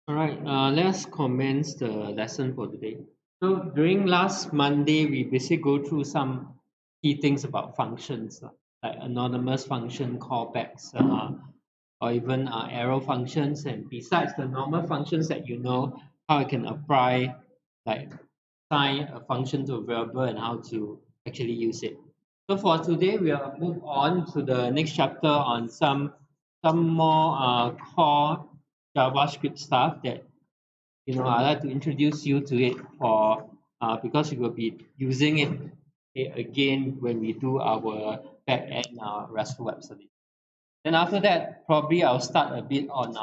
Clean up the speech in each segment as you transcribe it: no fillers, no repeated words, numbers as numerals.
All right, let's commence the lesson for today. So during last Monday, we basically go through some key things about functions, like anonymous function, callbacks, or even arrow functions. And besides the normal functions that you know, how you can apply, like assign a function to a variable and how to actually use it. So for today, we'll move on to the next chapter on some more core JavaScript stuff that I'd like to introduce you to it for because we will be using it again when we do our back-end RESTful web service. Then after that, probably I'll start a bit on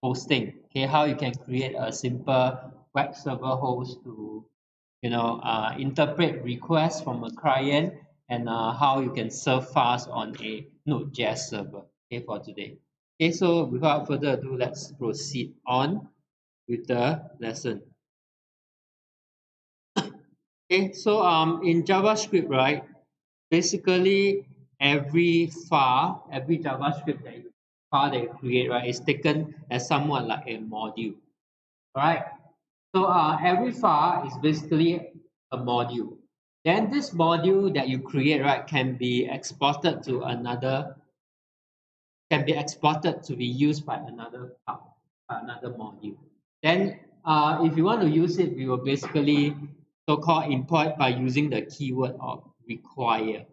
hosting. Okay, how you can create a simple web server host to interpret requests from a client and how you can serve fast on a Node.js server. Okay, for today. Okay, so without further ado, let's proceed on with the lesson. Okay, so in JavaScript, right, basically every JavaScript file that you create, right, is taken as somewhat like a module. All right. So every file is basically a module. Then this module that you create, right, can be exported to be used by another file, by another module. Then if you want to use it, we will basically so-called import by using the keyword of require.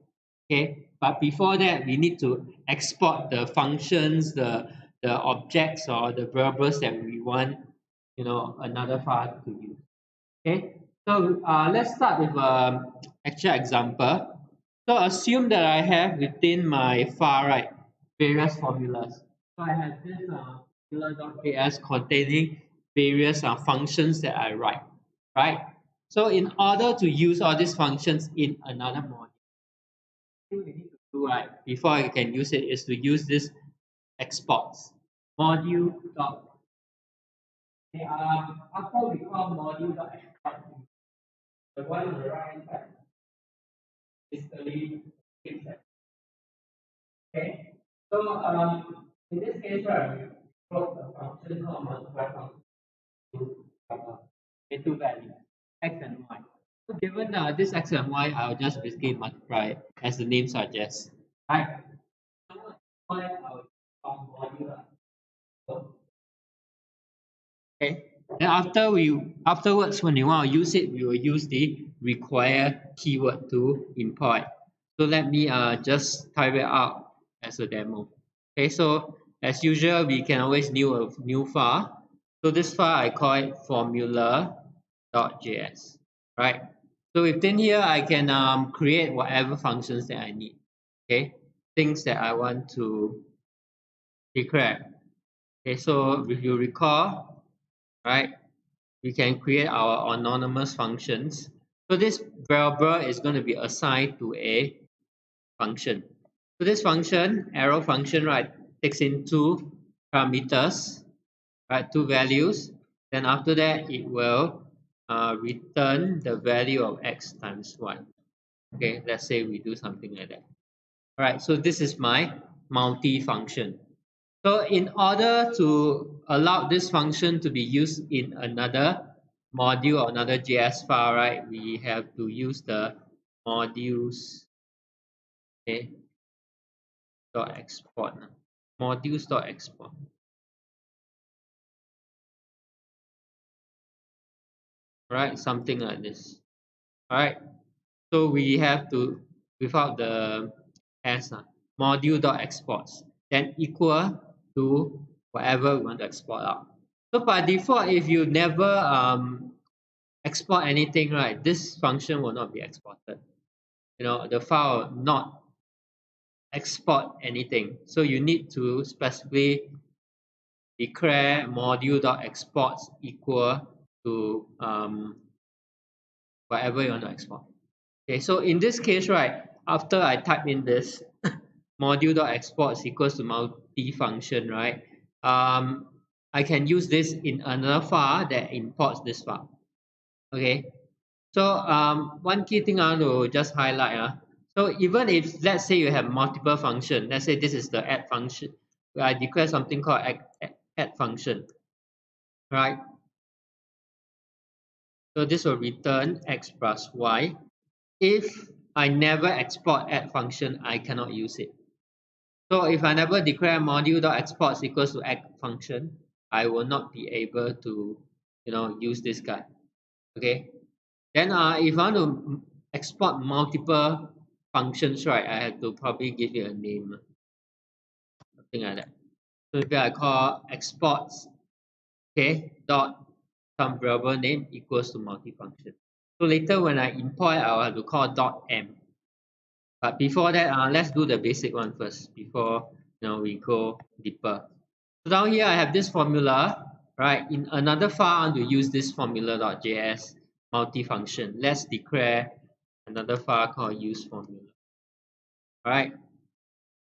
Okay, but before that, we need to export the functions, the objects or the variables that we want, another file to use. Okay, so let's start with an actual example. So assume that I have within my file, right, various formulas. So I have this formula.js containing various functions that I write, right? So in order to use all these functions in another module, what we need to do, right, before I can use it is to use this exports module dot. Okay, after we call module dot export, the one on the right hand side basically fix it. Okay, so in this case, right, we wrote a function called multiply function to into value x and y. So given this x and y, I'll just basically multiply as the name suggests. Right. So multiply our module. Okay. Then afterwards, when you want to use it, we will use the require keyword to import. So let me just type it out as a demo. Okay, so as usual, we can always new a new file. So this file I call it formula.js. Right. So within here, I can create whatever functions that I need. Okay, things that I want to declare. Okay, so if you recall, right, we can create our anonymous functions. So this variable is going to be assigned to a function. So this function, arrow function, right, takes in two parameters, right, two values. Then after that, it will return the value of x times y. Okay, let's say we do something like that. All right, so this is my multi-function. So in order to allow this function to be used in another module or another JS file, right, we have to use the modules, okay, dot export. Modules dot export. Right, something like this. All right, so we have to without the s module dot exports, then equal to whatever we want to export out. So by default, if you never export anything, right, this function will not be exported. The file will not export anything. So you need to specifically declare module.exports equal to whatever you want to export. Okay, so in this case, right, after I type in this module.exports equals to multi-function, right, I can use this in another file that imports this file. Okay, so one key thing I want to just highlight. So even if let's say you have multiple function, let's say this is the add function, I declare something called add function. right? So this will return x plus y. If I never export add function, I cannot use it. So if I never declare module.exports equals to add function, I will not be able to, use this guy. Okay. Then if I want to export multiple functions, right, I have to probably give it a name, something like that. So maybe I call exports, okay, dot some variable name equals to multifunction. So later when I import, I'll have to call dot m. But before that, let's do the basic one first before we go deeper. So down here I have this formula, right? In another file, I want to use this formula.js multifunction. Let's declare another file called use formula. All right.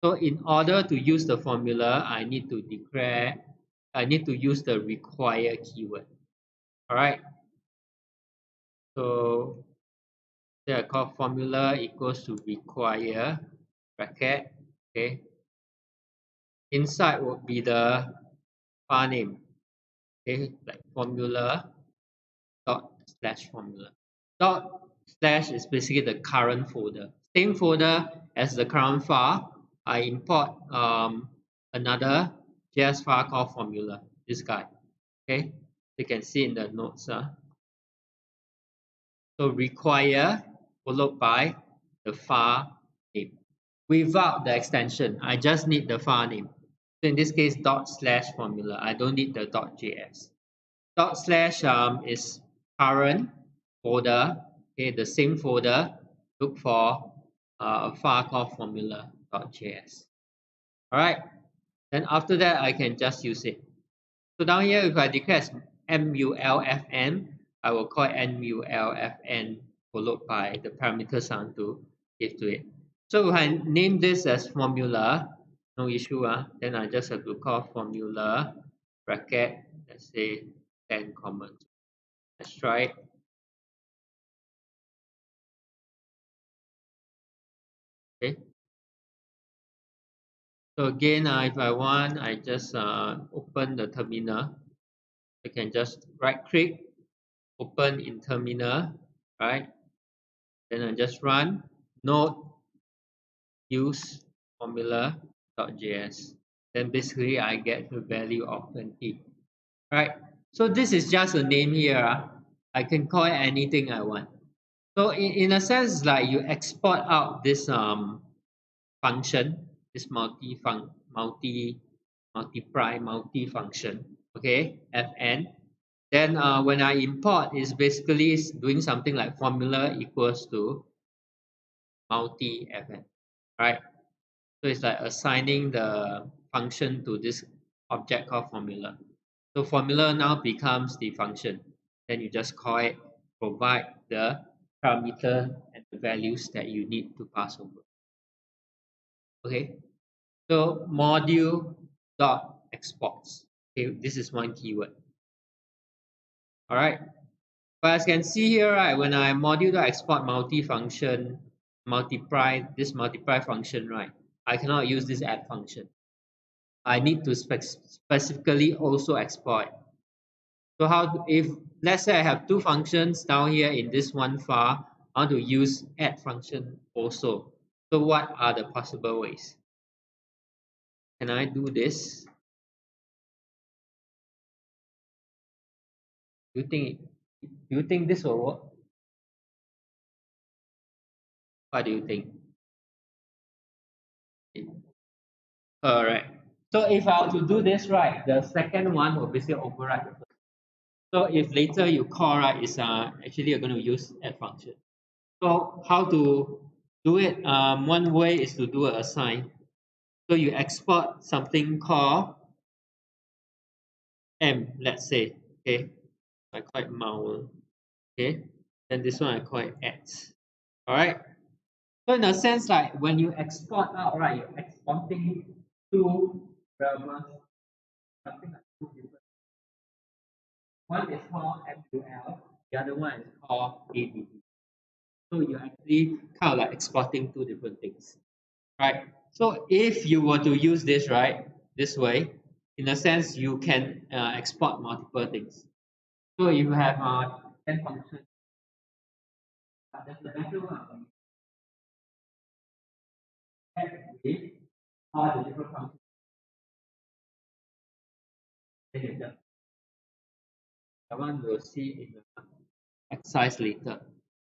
So in order to use the formula, I need to use the require keyword. All right. So here I call formula equals to require bracket. Okay. Inside would be the file name. Okay, like formula dot slash formula. Dot slash is basically the current folder. Same folder as the current file. I import another JS file called formula. This guy. Okay, you can see in the notes. So require followed by the file name. Without the extension, I just need the file name. So in this case, dot slash formula. I don't need the .js. Dot slash is current folder. Okay, the same folder. Look for a file called formula.js. All right. Then after that, I can just use it. So down here, if I declare as mulfn, I will call it mulfn followed by the parameters I want to give to it. So if I name this as formula, no issue. Then I just have to call formula bracket, let's say 10 comments. Let's try it. Okay. So again, if I want, I just open the terminal. I can just right click, open in terminal, right? Then I just run node use formula.js. Then basically I get the value of 20. Right? So this is just a name here. I can call it anything I want. So in a sense, like you export out this function, this multi-function, okay, fn. Then when I import, is basically doing something like formula equals to multi-fn, right? So it's like assigning the function to this object called formula. So formula now becomes the function. Then you just call it, provide the parameter and the values that you need to pass over. Okay. So module dot exports. Okay, this is one keyword. All right. But as you can see here, right, when I module dot export multi-function, this multiply function, right, I cannot use this add function. I need to specifically also export. So if let's say I have two functions down here in this one file, I want to use add function also. So what are the possible ways? Can I do this? Do you think this will work? What do you think? All right. So if I were to do this right, the second one will basically override the first. So if later you call right, is actually you're going to use add function. So how to do it? One way is to do an assign. So you export something called M, let's say. Okay, I call it mul. Okay, then this one I call it X. All right. So in a sense, like when you export out, right, you're exporting two variables, something like two different. One is called MUL, the other one is called BDD. So you're actually kind of like exporting two different things, right? So if you were to use this, right, this way, in a sense, you can export multiple things. So if you have 10 functions, that's the better one. With all the different functions, the one we'll see in the exercise later.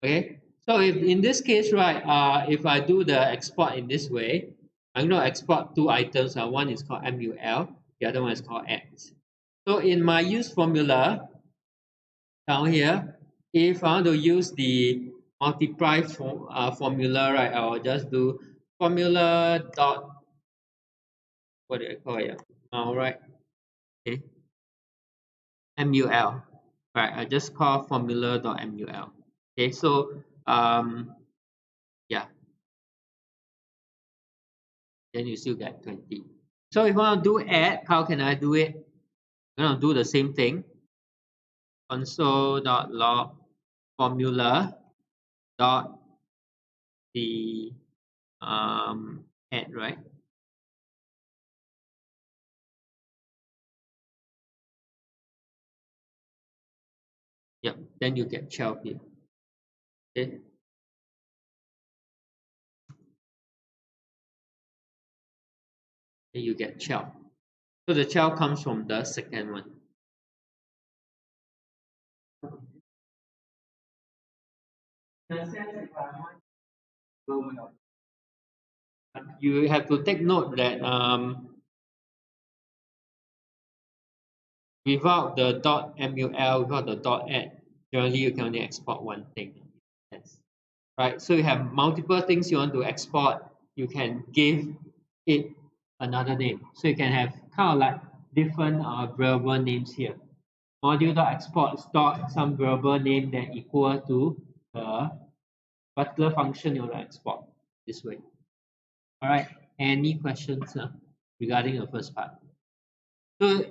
Okay, so if in this case, right, if I do the export in this way, I'm going to export two items. One is called MUL, the other one is called X. So in my use formula down here, if I want to use the multiply formula, right, I will just do formula dot, what do I call it? All right, okay, MUL. Right, I just call formula dot MUL. Okay, so yeah, then you still get 20. So if I want to do add, how can I do it? I'm going to do the same thing. Console.log formula dot the add, right? Yep, then you get 12 here. Okay. Then you get 12. So the 12 comes from the second one. You have to take note that without the .mul, without the .add, generally you can only export one thing. Yes. Right, so you have multiple things you want to export, you can give it another name. So you can have kind of like different variable names here. Module.export dot some variable name that equal to the particular function you want to export this way. All right, any questions regarding the first part? So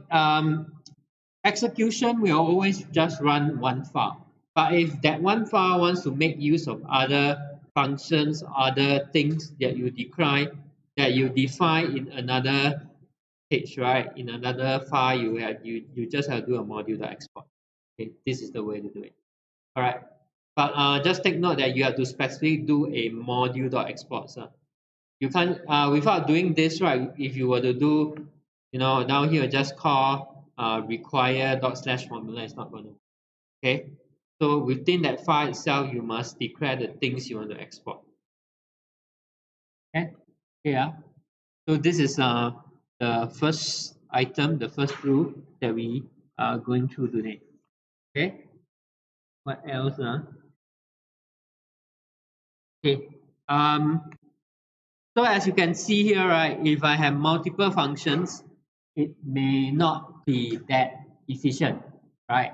execution will always just run one file. But if that one file wants to make use of other functions, other things that you decline, that you define in another page, right? In another file, you just have to do a module.export. Okay, this is the way to do it. All right. But just take note that you have to specifically do a module.export. So you can't without doing this, right? If you were to do, down here, just call require dot slash formula, it's not going to. Okay. So within that file itself, you must declare the things you want to export. Okay. Yeah. So this is the first item, the first rule that we are going through today. Okay. What else? Okay. So as you can see here, right, if I have multiple functions, it may not be that efficient, right?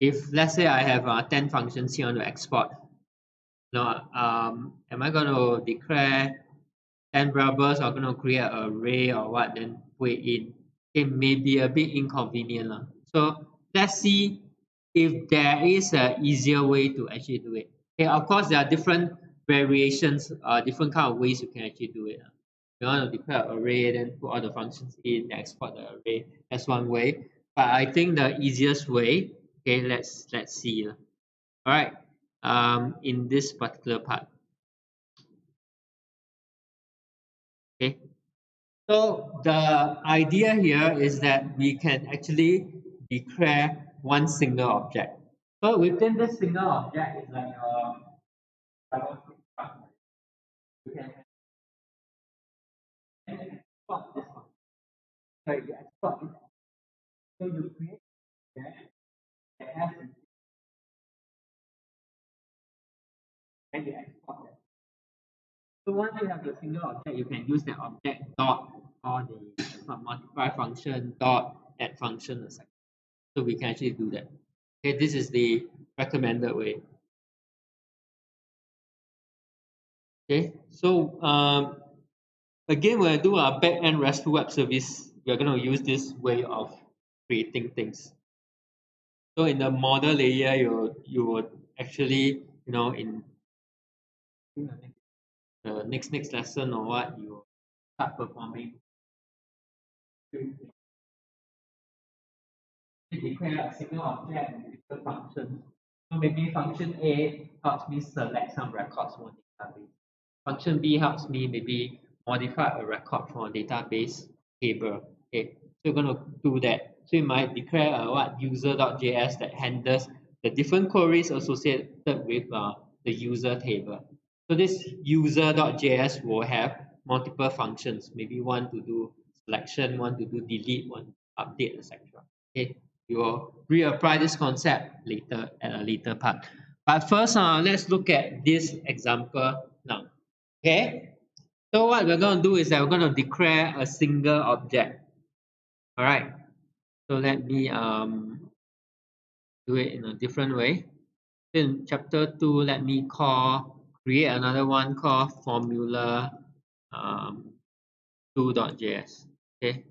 If let's say I have 10 functions here on the export, am I going to declare 10 variables or going to create an array or what, then put it in? It may be a bit inconvenient. So let's see if there is an easier way to actually do it. Okay, of course, there are different variations, different kind of ways you can actually do it. You want to declare an array, then put all the functions in, export the array. That's one way. But I think the easiest way, okay, let's see. All right, in this particular part. Okay, so the idea here is that we can actually declare one single object. So within this single object is like you can export this one. So you export it. So you create that has and you export that. So once you have the single object, you can use that object dot or the multiply function dot add function. So we can actually do that. Okay, this is the recommended way. Okay, so again, when I do a back-end RESTful web service, we're going to use this way of creating things. So in the model layer, you would actually, in the next lesson or what, you start performing. declare a single object with different functions. So maybe function A helps me select some records from a database. Function B helps me maybe modify a record from a database table. Okay, so you're going to do that. So you might declare what user.js that handles the different queries associated with the user table. So this user.js will have multiple functions. Maybe one to do selection, one to do delete, one to update, etc. Okay, we will reapply this concept later at a later part. But first, let's look at this example now. Okay, so what we're going to do is that we're going to declare a single object. All right, so let me do it in a different way. In chapter 2, let me create another one called formula um, 2.js. Okay,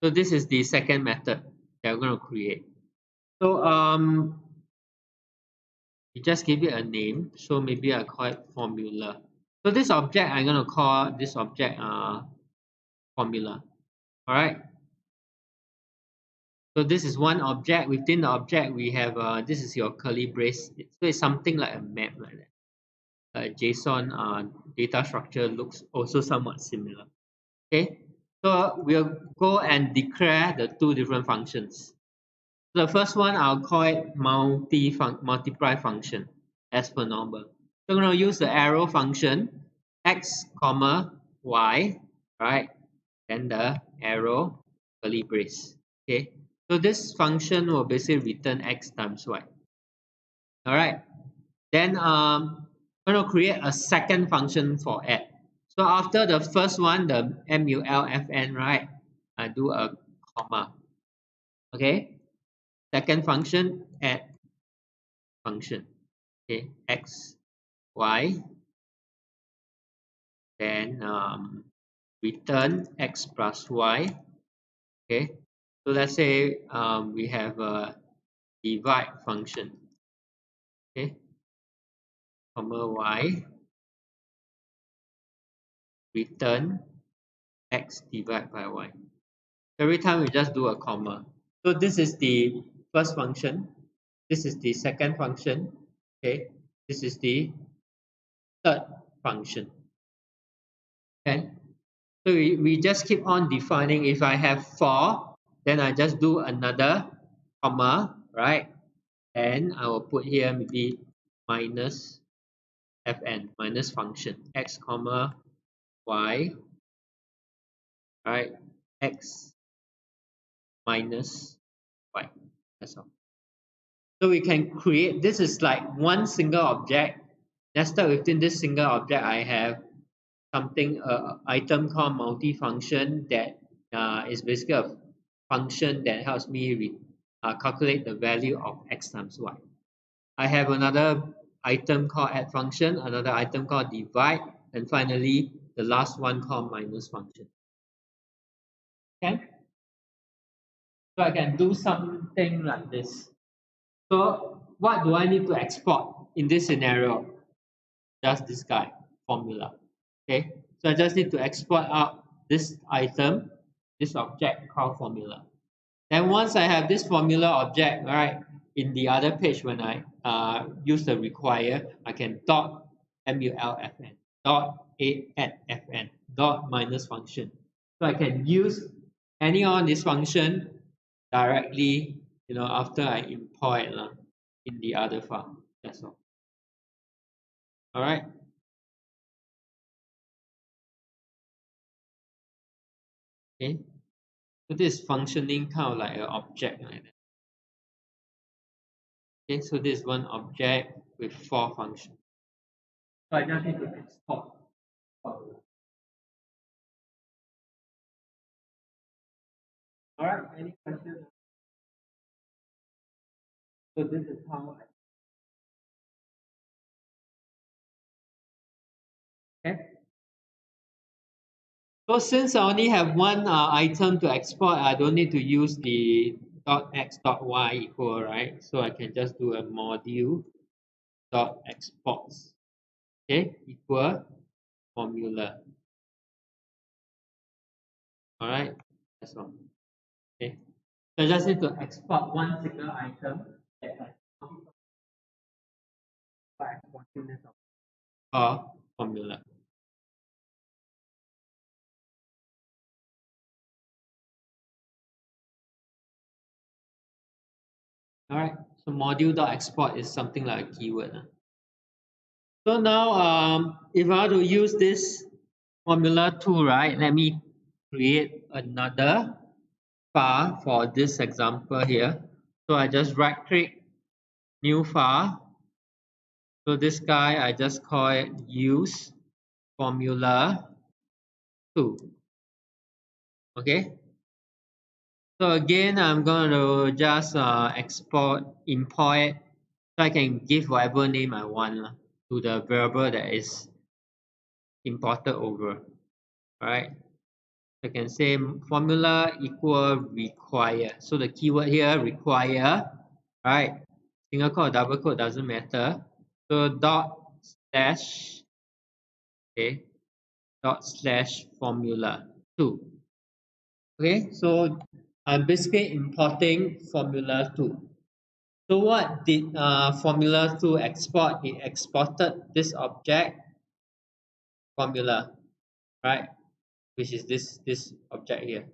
so this is the second method that we're going to create. So we just give it a name. So maybe I call it formula. So this object, I'm going to call this object formula. All right. So this is one object. Within the object, we have this is your curly brace. So it's something like a map like that. JSON data structure looks also somewhat similar. Okay. So we'll go and declare the two different functions. The first one, I'll call it multiply function as per normal. So I'm going to use the arrow function x comma y, right? Then the arrow curly brace. Okay. So this function will basically return x times y. All right. Then I'm going to create a second function for add. So after the first one, the mulfn, right? I do a comma. Okay. Second function, add function. Okay, x, y, then return x plus y. Okay, so let's say we have a divide function. Okay, comma y, return x divided by y. Every time we just do a comma. So this is the first function. This is the second function. Okay, this is the third function. Okay, so we just keep on defining. If I have 4, then I just do another comma, right? And I will put here maybe minus fn, minus function, x comma y, right? X minus y. That's all. So we can create, this is like one single object. Nested within this single object, I have something, item called multifunction that is basically a function that helps me calculate the value of x times y. I have another item called add function, another item called divide, and finally the last one called minus function. Okay, so I can do something like this. So what do I need to export in this scenario? Just this guy, formula. Okay, so I just need to export out this item, this object called formula. Then once I have this formula object, right, in the other page when I use the require, I can dot mulfn, dot add fn, dot minus function. So I can use any of this function directly, after I import it in the other file. That's all. All right. Okay. So this is functioning kind of like an object like that. Okay, so this is one object with 4 functions. So I just need to export. All right, any questions? So this is how okay. So since I only have one item to export, I don't need to use the .x .y equal, right? So I can just do a module .exports, okay, equal formula. All right, that's all. Okay. So I just need to export one single item that has multiple units of formula. All right. So module.export is something like a keyword. So now, if I want to use this formula tool, right? Let me create another file for this example here. So I just right click, new file. So this guy, I just call it use formula 2. Okay. So again, I'm going to just import, so I can give whatever name I want to the variable that is imported over. All right. I can say formula equal require. So the keyword here require, right? Single quote or double quote doesn't matter. So dot slash, okay, dot slash formula 2. Okay, so I'm basically importing formula 2. So what did formula 2 export? It exported this object formula, right? Which is this object here.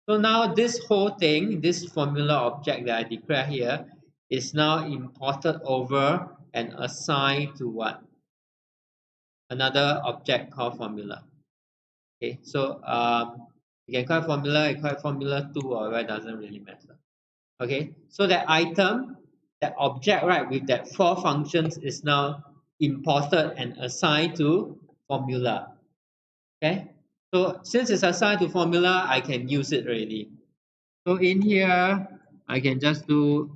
So now this whole thing, this formula object that I declare here, is now imported over and assigned to what? Another object called formula. Okay, so you can call it formula, you call it formula 2 or whatever, doesn't really matter. Okay, so that item, that object, right, with that 4 functions is now imported and assigned to formula. Okay, so since it's assigned to formula, I can use it already. So in here, I can just do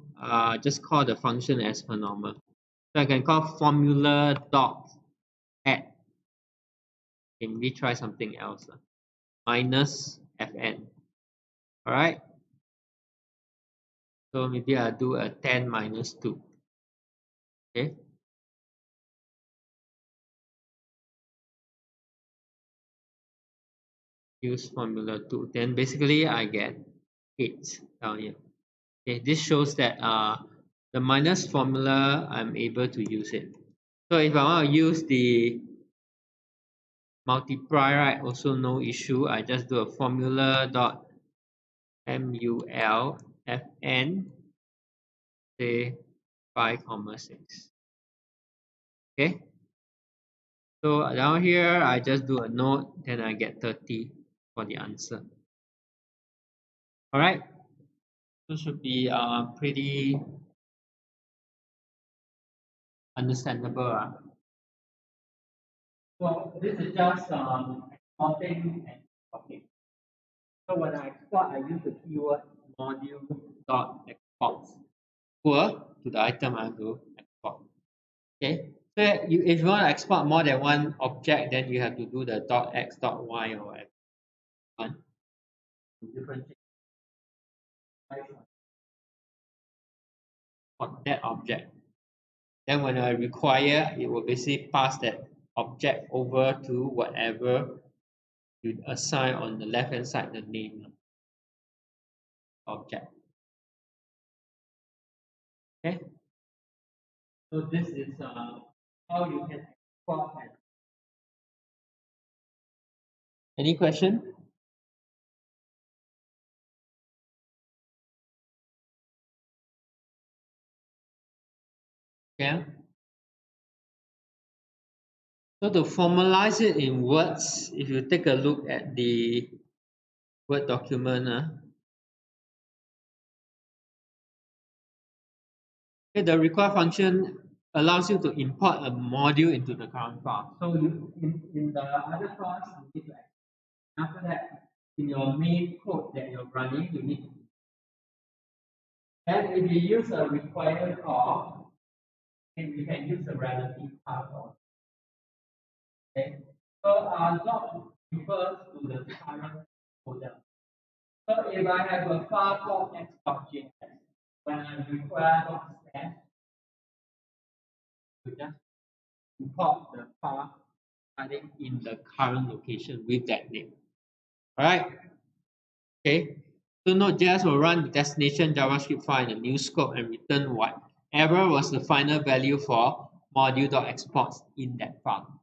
just call the function as per normal. So I can call formula dot add. Okay, maybe try something else. Minus fn. All right. So maybe I'll do a 10 minus 2. Okay. Use formula 2. Then basically I get 8 down here. Okay, this shows that the minus formula, I'm able to use it. So if I want to use the multiply, right, also no issue. I just do a formula dot mulfn, say 5,6. Okay. So down here, I just do a note, then I get 30 for the answer. All right. So should be pretty understandable. So this is just exporting and exporting. So when I export, I use the keyword module.export to the item I do export. Okay. So if you want to export more than one object, then you have to do the .x, .y, or whatever one different for that object. Then when I require, it will basically pass that object over to whatever you assign on the left hand side the name object. Okay. So this is how you can export. Any question? Yeah. So to formalize it in words, if you take a look at the Word document, okay, the require function allows you to import a module into the current file. So in the other class, you need to after that, in your main code that you're running, you need to. And if you use a require call, then you can use a relative path. Okay. So dot refers to the current folder. So if I have a file called x.js, when I require dot slash, you just import the file starting in the current location with that name. All right. Okay. So Node.js will run the destination JavaScript file in a new scope and return whatever was the final value for module.exports in that file.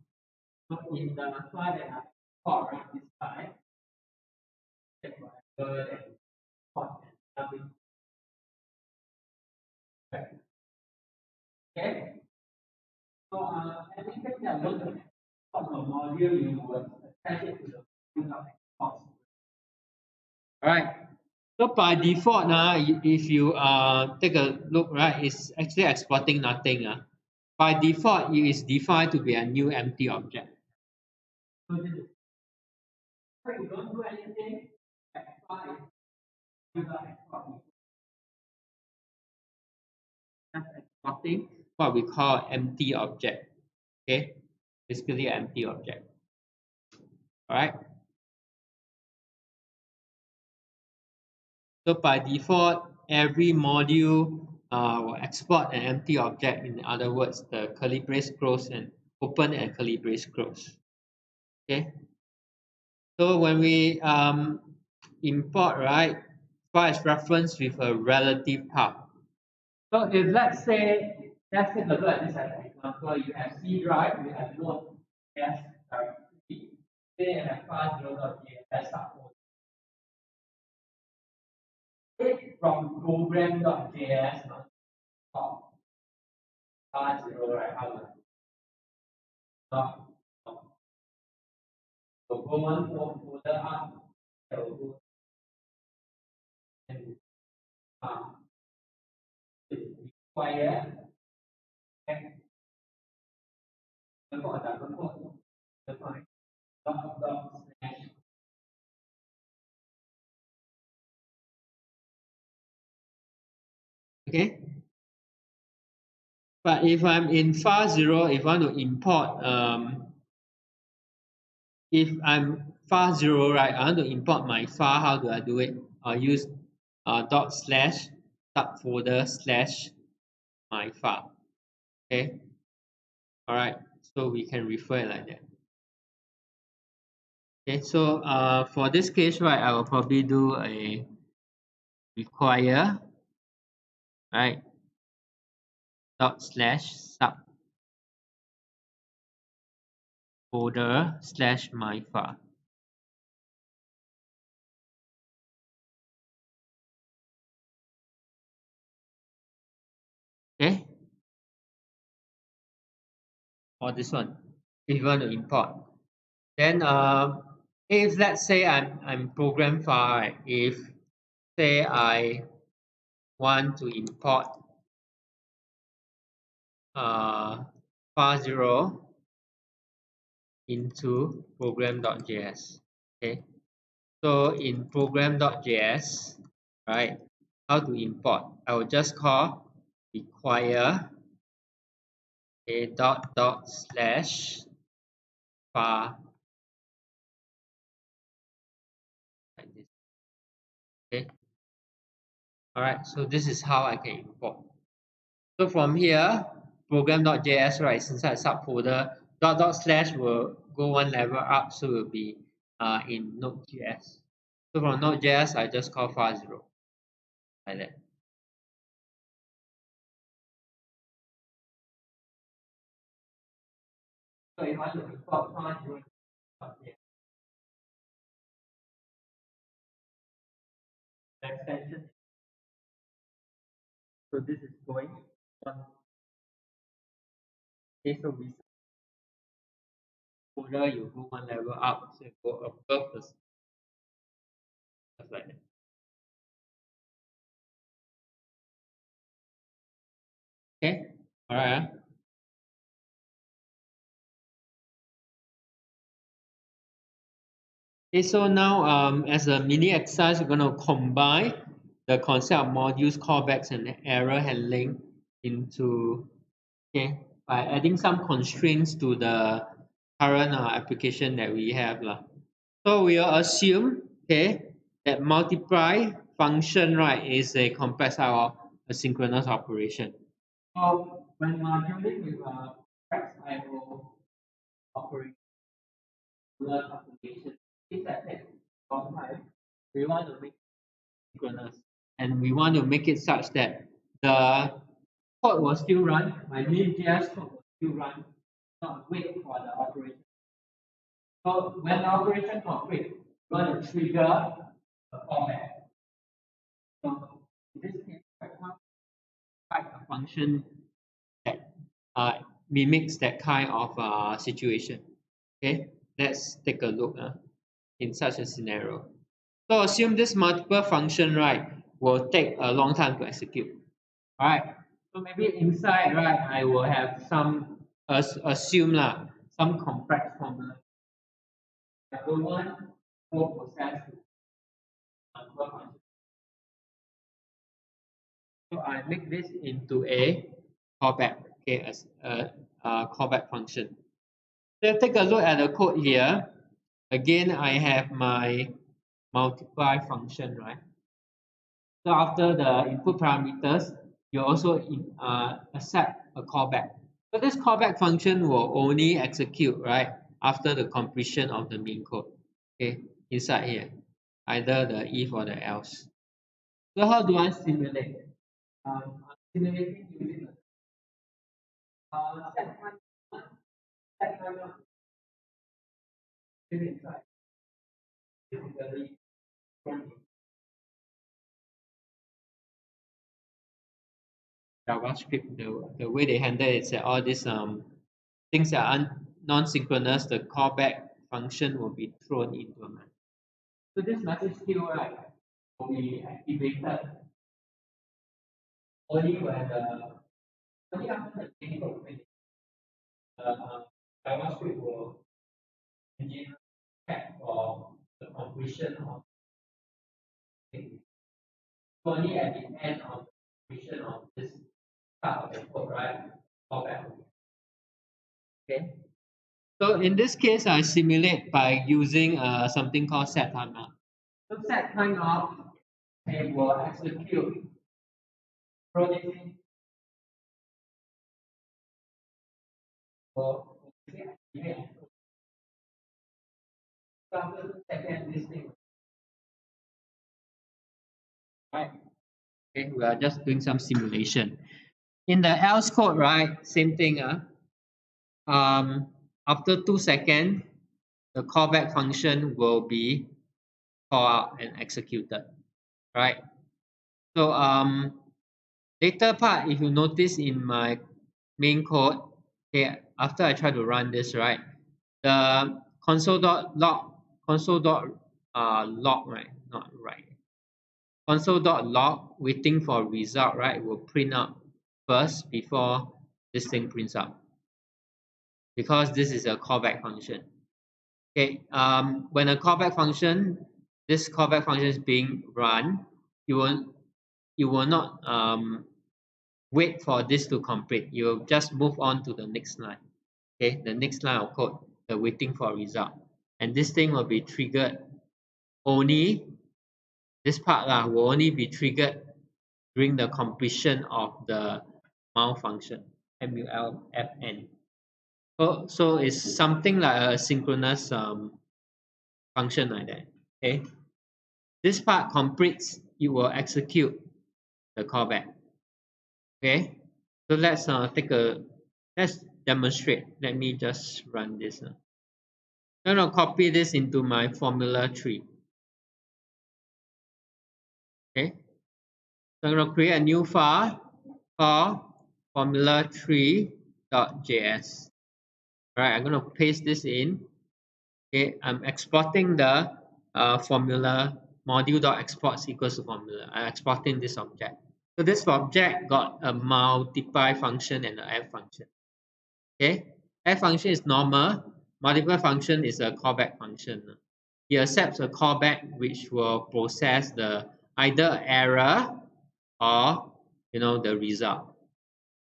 So in the file that I import, right, this file, check whatever that import and nothing. Okay. So anything that was an export of module, you would attach it to the module.exports. Alright. So by default, if you take a look, right, it's actually exporting nothing. By default, it is defined to be a new empty object. So this is, you don't do anything, export is just exporting what we call empty object. Okay, basically an empty object. All right. So by default, every module will export an empty object. In other words, the curly brace close and open and curly brace close. Okay. So when we import, right, file is referenced with a relative path. So if let's say, let's take a look at this as an example. You have C drive, you have Node.js directory, then you have file 0.js subfolder. If from program.js, file 0, right, how do not so go one folder up, so go and require define dot slash. Okay. But if I'm in file 0, if I want to import, if I'm file 0, right, I want to import my file, how do I do it? I'll use dot slash subfolder slash my file. Okay. All right. So we can refer it like that. Okay. So for this case, right, I will probably do a require, right, dot slash subfolder slash my file. Okay. Or this one, if you want to import. Then if let's say I'm program file, right, if say I want to import file 0 into program.js. Okay. So in program.js, right, how to import? I will just call require a dot slash file like this. Okay. All right. So this is how I can import. So from here, program.js, right, is inside subfolder. Dot slash will go one level up, so it will be in Node.js. So from Node.js, I just call file 0 like that. So if I look at file 0, extension. So this is going on. Okay, so we folder you go one level up, so you go above the stuff like that. Okay, all right. Okay, so now as a mini exercise, we're going to combine the concept of modules, callbacks, and error handling into, okay, by adding some constraints to the current application that we have. So we'll assume, okay, that multiply function, right, is a complex or asynchronous operation. So when dealing with I will operate learn application. Is that it? We want to make synchronous, and we want to make it such that the code will still run, my main JS code will still run, not wait for the operation. So when the operation completes, we want to trigger a callback. So in this case, I want to write a function that mimics that kind of situation. Okay, let's take a look in such a scenario. So assume this multiple function, right, will take a long time to execute. All right. So maybe inside, right, I will have some assume some complex formula. Number one, will process multiple function. So I make this into a callback, okay, as a callback function. So take a look at the code here. Again, I have my multiply function, right? So after the input parameters, you also accept a callback. So this callback function will only execute, right, after the completion of the main code, okay, inside here, either the if or the else. So how do I simulate? I'm simulating using a set time one, set time one, inside. Typically, from JavaScript, the way they handle it is that all these things that are non-synchronous, the callback function will be thrown into a method. So this message queue, right, will be activated only when only after the main code finishes. JavaScript will engine check for the completion of the only at the end of the completion of this part of the code, right? Callback. Okay. So in this case, I simulate by using something called set timeout. So set timeout, it will execute producing for after 2 seconds this thing, right? Okay, we are just doing some simulation. In the else code, right? Same thing. After 2 seconds, the callback function will be called out and executed, right? So later part, if you notice in my main code, okay, after I try to run this, right, the console.log, console.log, right, not right, console.log waiting for result, right, will print out first before this thing prints out, because this is a callback function. Okay, when a callback function, this callback function is being run, you will not wait for this to complete. You'll just move on to the next line. Okay, the next line of code, the waiting for result, and this thing will be triggered only. This part will only be triggered during the completion of the mul function, mulfn. So it's something like a synchronous function like that. Okay, this part completes, it will execute the callback. Okay, so let's let's demonstrate. Let me just run this. I'm gonna copy this into my formula tree. Okay, so I'm gonna create a new file called formula3.js. Right, I'm gonna paste this in. Okay, I'm exporting the formula module.exports equals to formula. I'm exporting this object. So this object got a multiply function and an add function. Okay, add function is normal. Multiply function is a callback function. It accepts a callback which will process the either error or the result.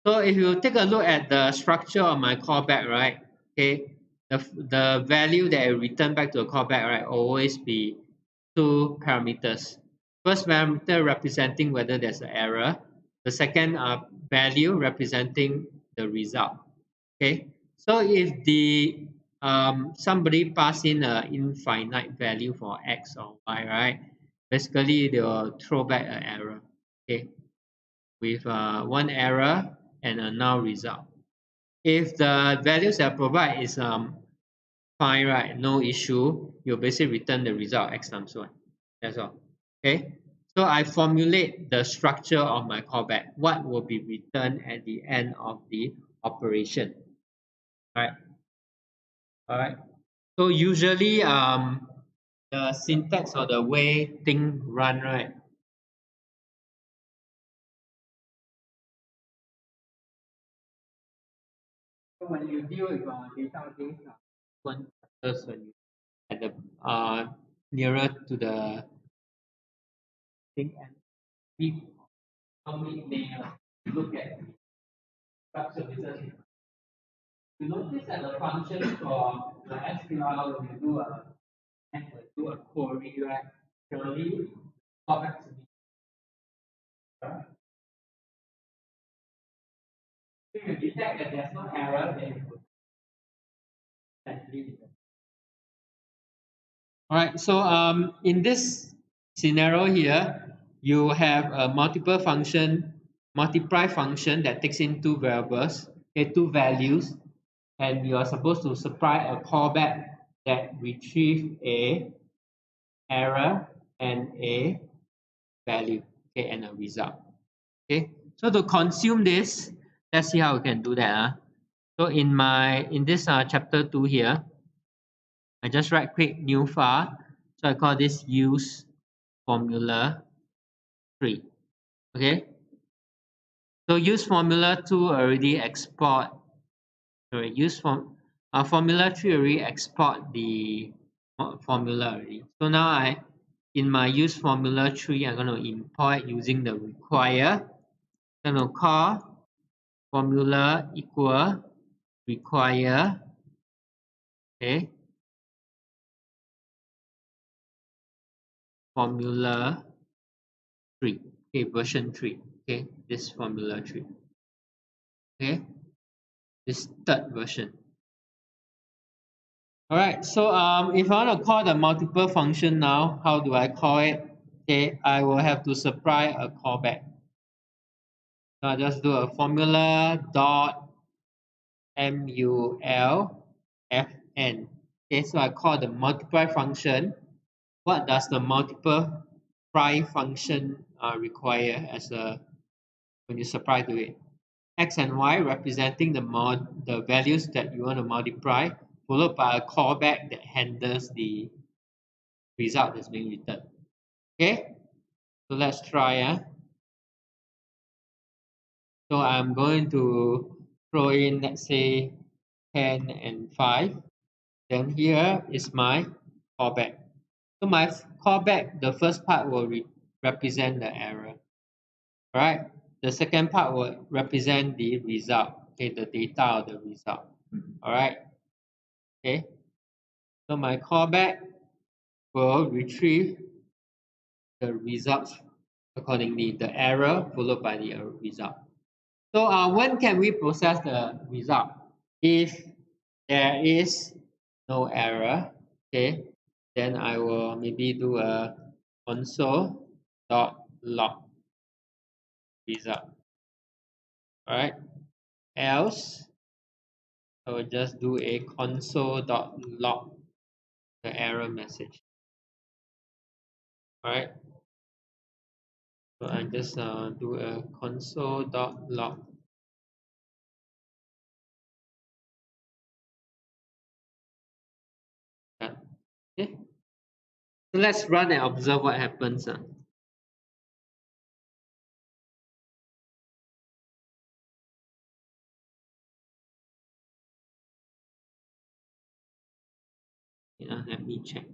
So if you take a look at the structure of my callback, right? Okay, the value that I return back to a callback, right, always be two parameters. First parameter representing whether there's an error. The second value representing the result. Okay, so if the somebody pass in an infinite value for x or y, right? basically they will throw back an error, okay, with one error and a null result. If the values that I provide is fine, right, no issue, you'll basically return the result x times 1. That's all. Okay. So I formulate the structure of my callback. What will be returned at the end of the operation? Right. All right. So usually the syntax or the way things run, right? So when you deal with database, one first when you at the nearer to the thing and we normally may look at sub-services. You notice that the function for the SQL when you do a query, right? Purely call back to me. Right? So you detect that there's no error, then you would essentially. All right. So in this scenario here, you have a multiple function, multiply function that takes in two variables, okay, two values, and you are supposed to supply a callback that retrieve a error and a value, okay, and a result. Okay, so to consume this, let's see how we can do that. So in this chapter 2 here, I just right click new file. So I call this use formula 3. Okay, so use formula 2 already export. Sorry, use formula 3 already export the formula already. So now in my use formula 3, I'm going to import using the require. I'm going to call formula equal require, okay, formula 3, okay, version 3, okay, this formula 3, okay, this third version. All right, so if I want to call the multiple function now, how do I call it? Okay, I will have to supply a callback. So I'll just do a formula dot mulfn. Okay, so I call the multiply function. What does the multiply function require as a when you supply to it? X and Y representing the values that you want to multiply, followed by a callback that handles the result that's being returned. Okay, so let's try. So I'm going to throw in, let's say, 10 and 5. Then here is my callback. So my callback, the first part will represent the error. Right? The second part will represent the result. Okay, the data of the result. All right. Okay. So my callback will retrieve the results accordingly, the error followed by the result. So when can we process the result? If there is no error, okay, then I will maybe do a console.log result. All right. Else, I will just do a console.log the error message. All right. So I just do a console.log. Okay. So let's run and observe what happens. Let me check.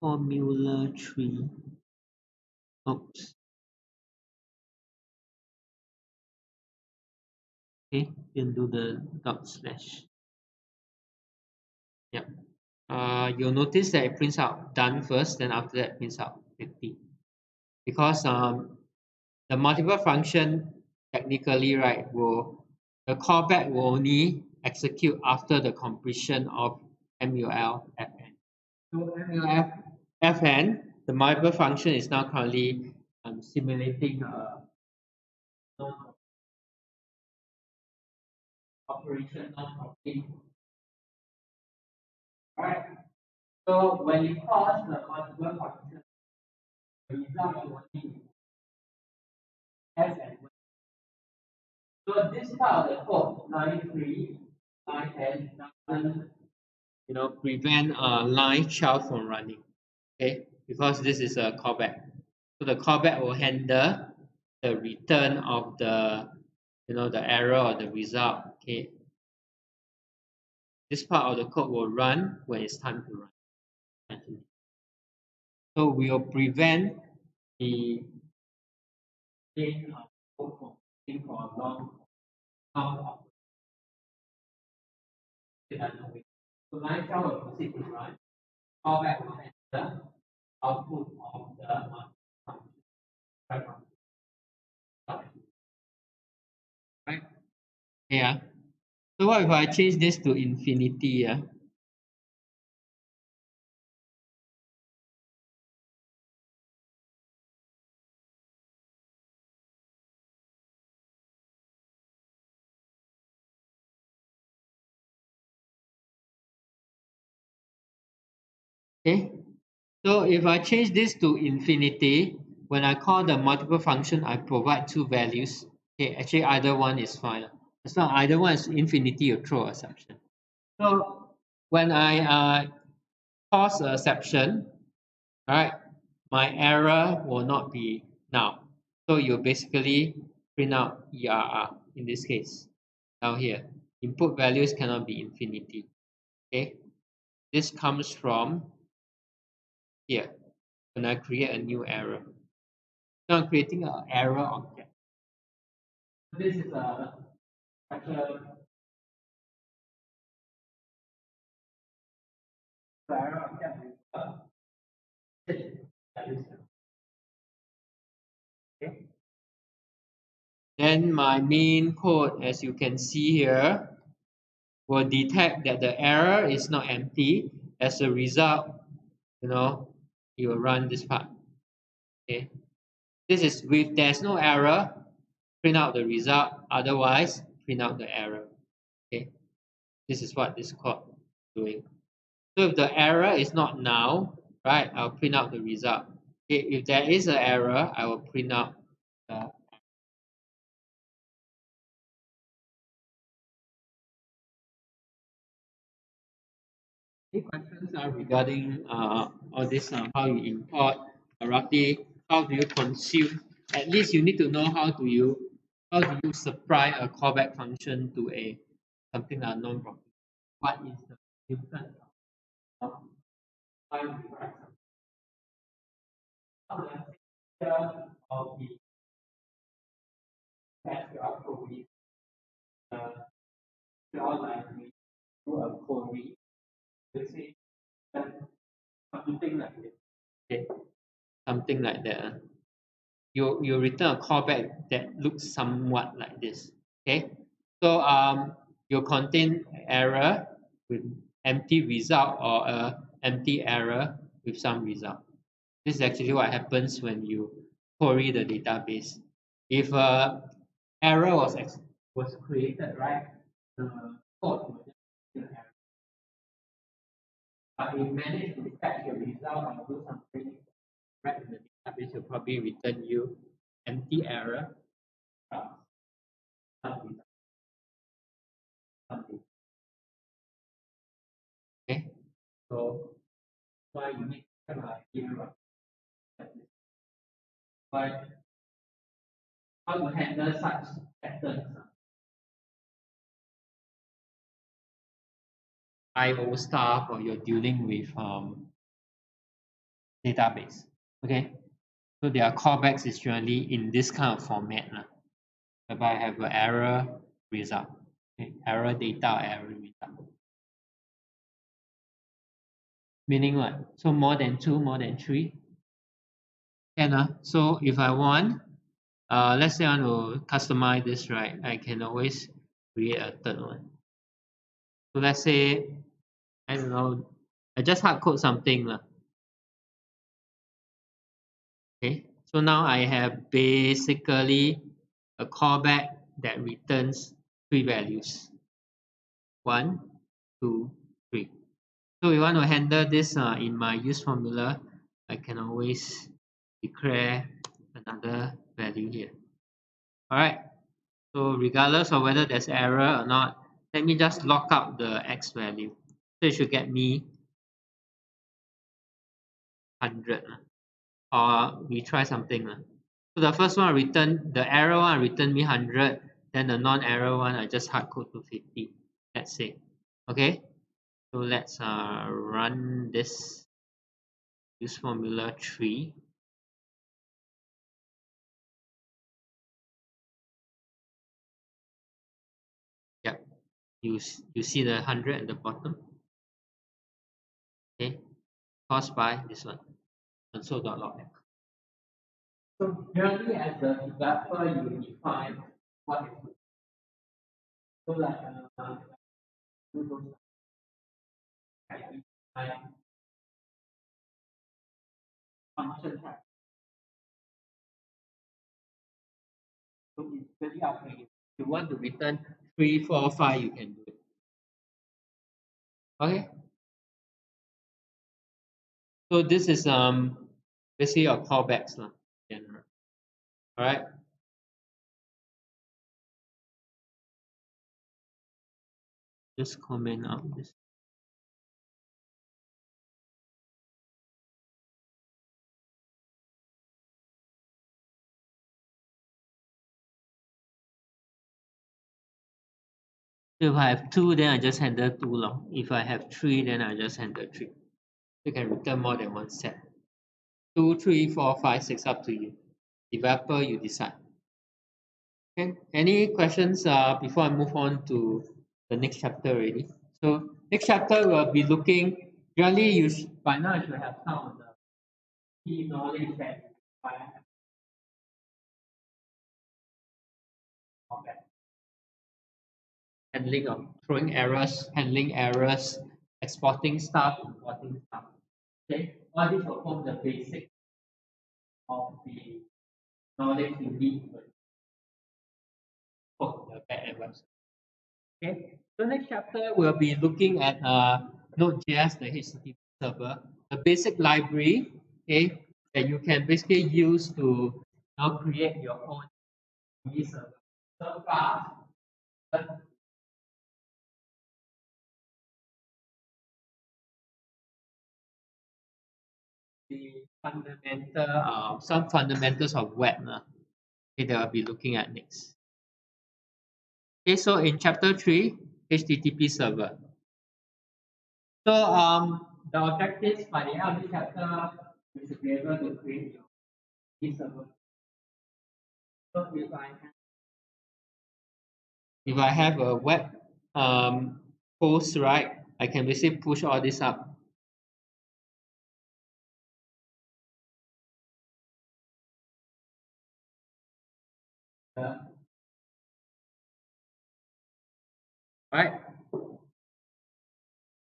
Formula 3. Oops. Okay, then do the dot slash. Yep. You'll notice that it prints out done first, then after that it prints out 50. Because the multiple function technically, right, the callback will only execute after the completion of MUL-FN. So MUL-FN, the multiple function is now currently simulating a operation non-complete. Right. So when you call the multiple function, the result will be S and Y. So this part of the code, line 3, line 10, doesn't prevent line 12 from running. Okay, because this is a callback. So the callback will handle the return of the error or the result. Okay, this part of the code will run when it's time to run. So we will prevent the chain of code from being for a long so line 12 will proceed to run. Callback will handle output of the right? Yeah. So what if I change this to infinity? Yeah. Okay. So if I change this to infinity, when I call the multiple function, I provide two values. Okay, actually either one is fine. As long as either one is infinity, you throw exception. So when I cause a exception, right, my error will not be now. So you basically print out ERR in this case. Down here, input values cannot be infinity. Okay, this comes from here when I create a new error. So I'm creating an error object. This is a special error object with okay. Then my main code, as you can see here, will detect that the error is not empty. As a result, it will run this part. Okay. This is with there's no error, print out the result. Otherwise, print out the error. Okay. This is what this code is doing. So if the error is not now, right, I'll print out the result. Okay. If there is an error, I will print out the any questions are regarding all this, how you import, roughly how do you consume? At least you need to know how do you supply a callback function to a something like non-profit. What is the difference of how you write something? How the feature of the SQL query, SQL library to a query, let's say something like this. Okay, something like that. You return a callback that looks somewhat like this. Okay, so you contain error with empty result or a empty error with some result. This is actually what happens when you query the database. If a error was created, right, the code will just be an error. But if you manage to fetch the result or do something right in the database, will probably return you empty error. Something, something. Okay, so why you need to have an idea about that. But how to handle such patterns? IO stuff or you're dealing with database. Okay, so their callbacks is generally in this kind of format, whereby I have an error result. Okay, error data, error result. Meaning what? So more than two, more than three. And so if I want let's say I want to customize this, right? I can always create a third one. So let's say, I don't know, I just hard code something lah. Okay, so now I have basically a callback that returns three values: 1, 2, 3. So we want to handle this in my use formula. I can always declare another value here. All right. So regardless of whether there's error or not, let me just lock up the x value. So it should get me 100. Or we try something. So the first one return, the error one return me 100. Then the non-error one, I just hard code to 50. Let's say. Okay. So let's run this use formula 3. Yep. You see the 100 at the bottom. Okay. Caused by this one. Console.log. So generally, as the developer, you define what is so like function type. So it's really up to you. If you want to return 3, 4, 5, you can do it. Okay. So this is basically your callbacks lah. General. All right. Just comment out this. If I have 2, then I just handle 2 long. If I have 3, then I just handle 3. You can return more than one set. 2, 3, 4, 5, 6, up to you. Developer, you decide. Okay. Any questions before I move on to the next chapter already? So next chapter we'll be looking, generally by now you should have some of the key knowledge that you require. Okay. Handling of throwing errors, handling errors, exporting stuff, importing stuff. Okay, all these will form the basic of the knowledge you need for the backend website. Okay, so next chapter we'll be looking at Node.js, the HTTP server, the basic library, okay, that you can basically use to now create your own HTTP server. So far, the fundamental, some fundamentals of web okay, that I'll be looking at next. Okay, so in chapter 3, HTTP server. So the objectives by the end of this chapter, you should be able to create your HTTP server. So if I have a web post, right, I can basically push all this up. Right.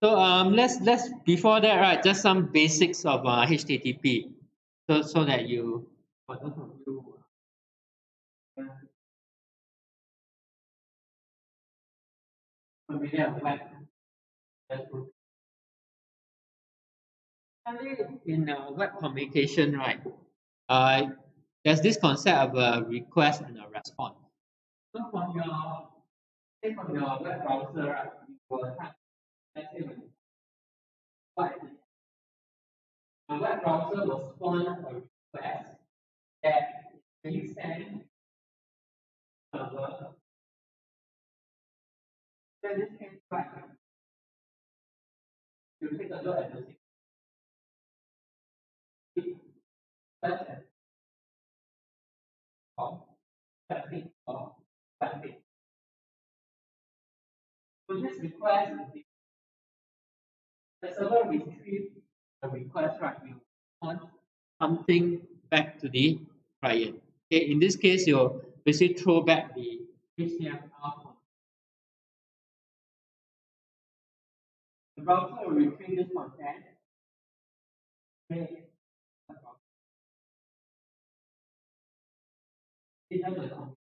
So let's before that, right, just some basics of HTTP, so that you, for those of you familiar with web, in web communication, right, there's this concept of a request and a response. So from your, say from your web browser, right, you will have, let's say, what the web browser will spawn a request that you send server. So in this case, right, you take a look at the such as traffic or traffic. So this request, the server retrieves the request, right? You want something back to the client. Okay, in this case, you'll basically throw back the HTML from the browser will retrieve this content. Okay, it has a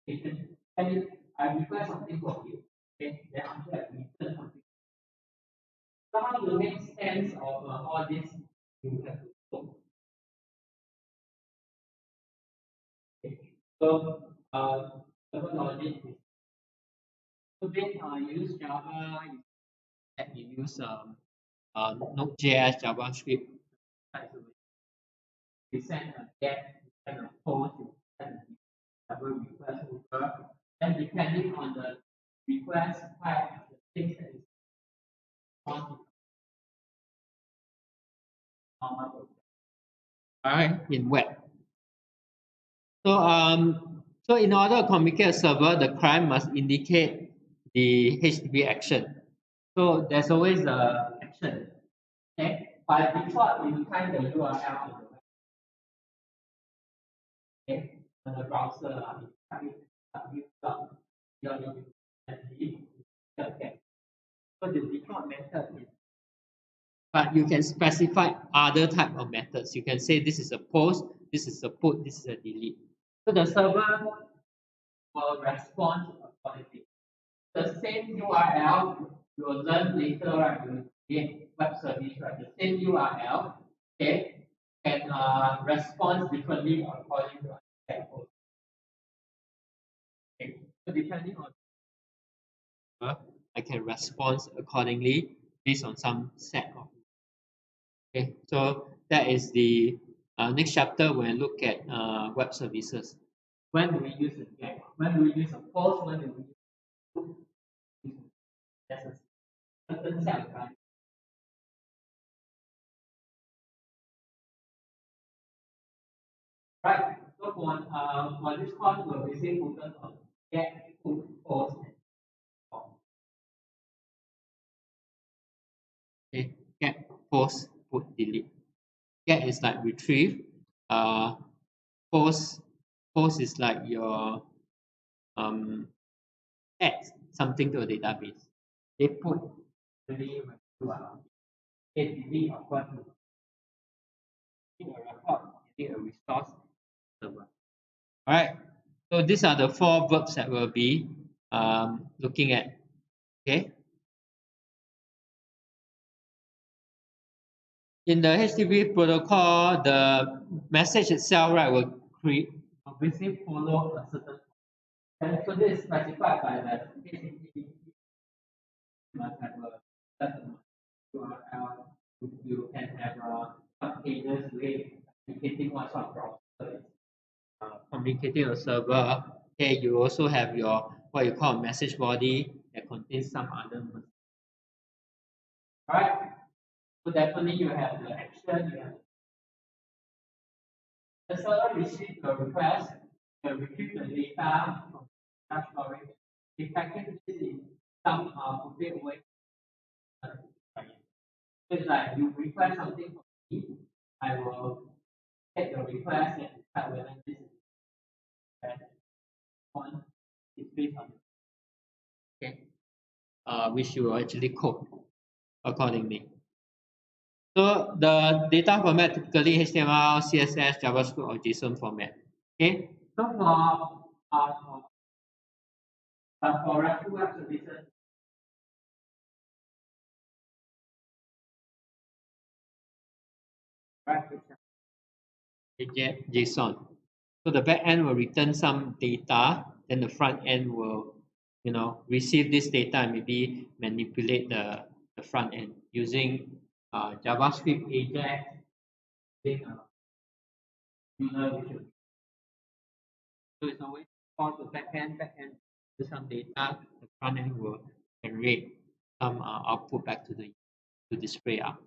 communication. And I request something from you. Okay, then after I return something. So how to make sense of all this? You have to go. Okay. So terminology is so then you use Java, you use Node.js, JavaScript. You send a get, you send a post, you send a request over. Then depending on the request type, the things that is want to normal. All right, in web. So in order to communicate a server, the client must indicate the HTTP action. So there's always a action. Okay. By default, you find the URL on the web. Okay. On the browser, okay. So the default method is, but you can specify other type of methods. You can say this is a post, this is a put, this is a delete. So the server will respond accordingly. The same URL you will learn later, right? You will create web service, right? The same URL, okay, can respond differently according to example. Okay. So depending on I can respond accordingly based on some set of. Okay, so that is the next chapter when I look at web services. When do we use a get? When do we use a post? When do we use that's a certain set of right. So for this course, we'll basically focus on get, put, post, and pop. Okay, get, post, put, delete. Get is like retrieve. Uh, post, post is like your add something to a database. They put really when you are delete of course you need a record, you need a resource server. All right. So these are the four verbs that we'll be looking at. Okay. In the HTTP protocol, the message itself, right, will create obviously follow a certain. And so this is specified by the HTTP must have a certain URL. You can have some pages with indicating what sort of browser communicating a server. Okay, you also have your what you call a message body that contains some other. Alright, so definitely you have the action, you have the server receives the request, you retrieve the data from data storage, the package this in some appropriate way. So it's like you request something from me, I will take your request and decide whether this is one is based on okay, which you will actually code accordingly. So the data format typically HTML, CSS, JavaScript, or JSON format. Okay. So for RESTful web services, they get JSON. So the back end will return some data, then the front end will, receive this data and maybe manipulate the front end using JavaScript AJAX, using visual. So it's always for the back end to some data, the front end will generate some output back to display up.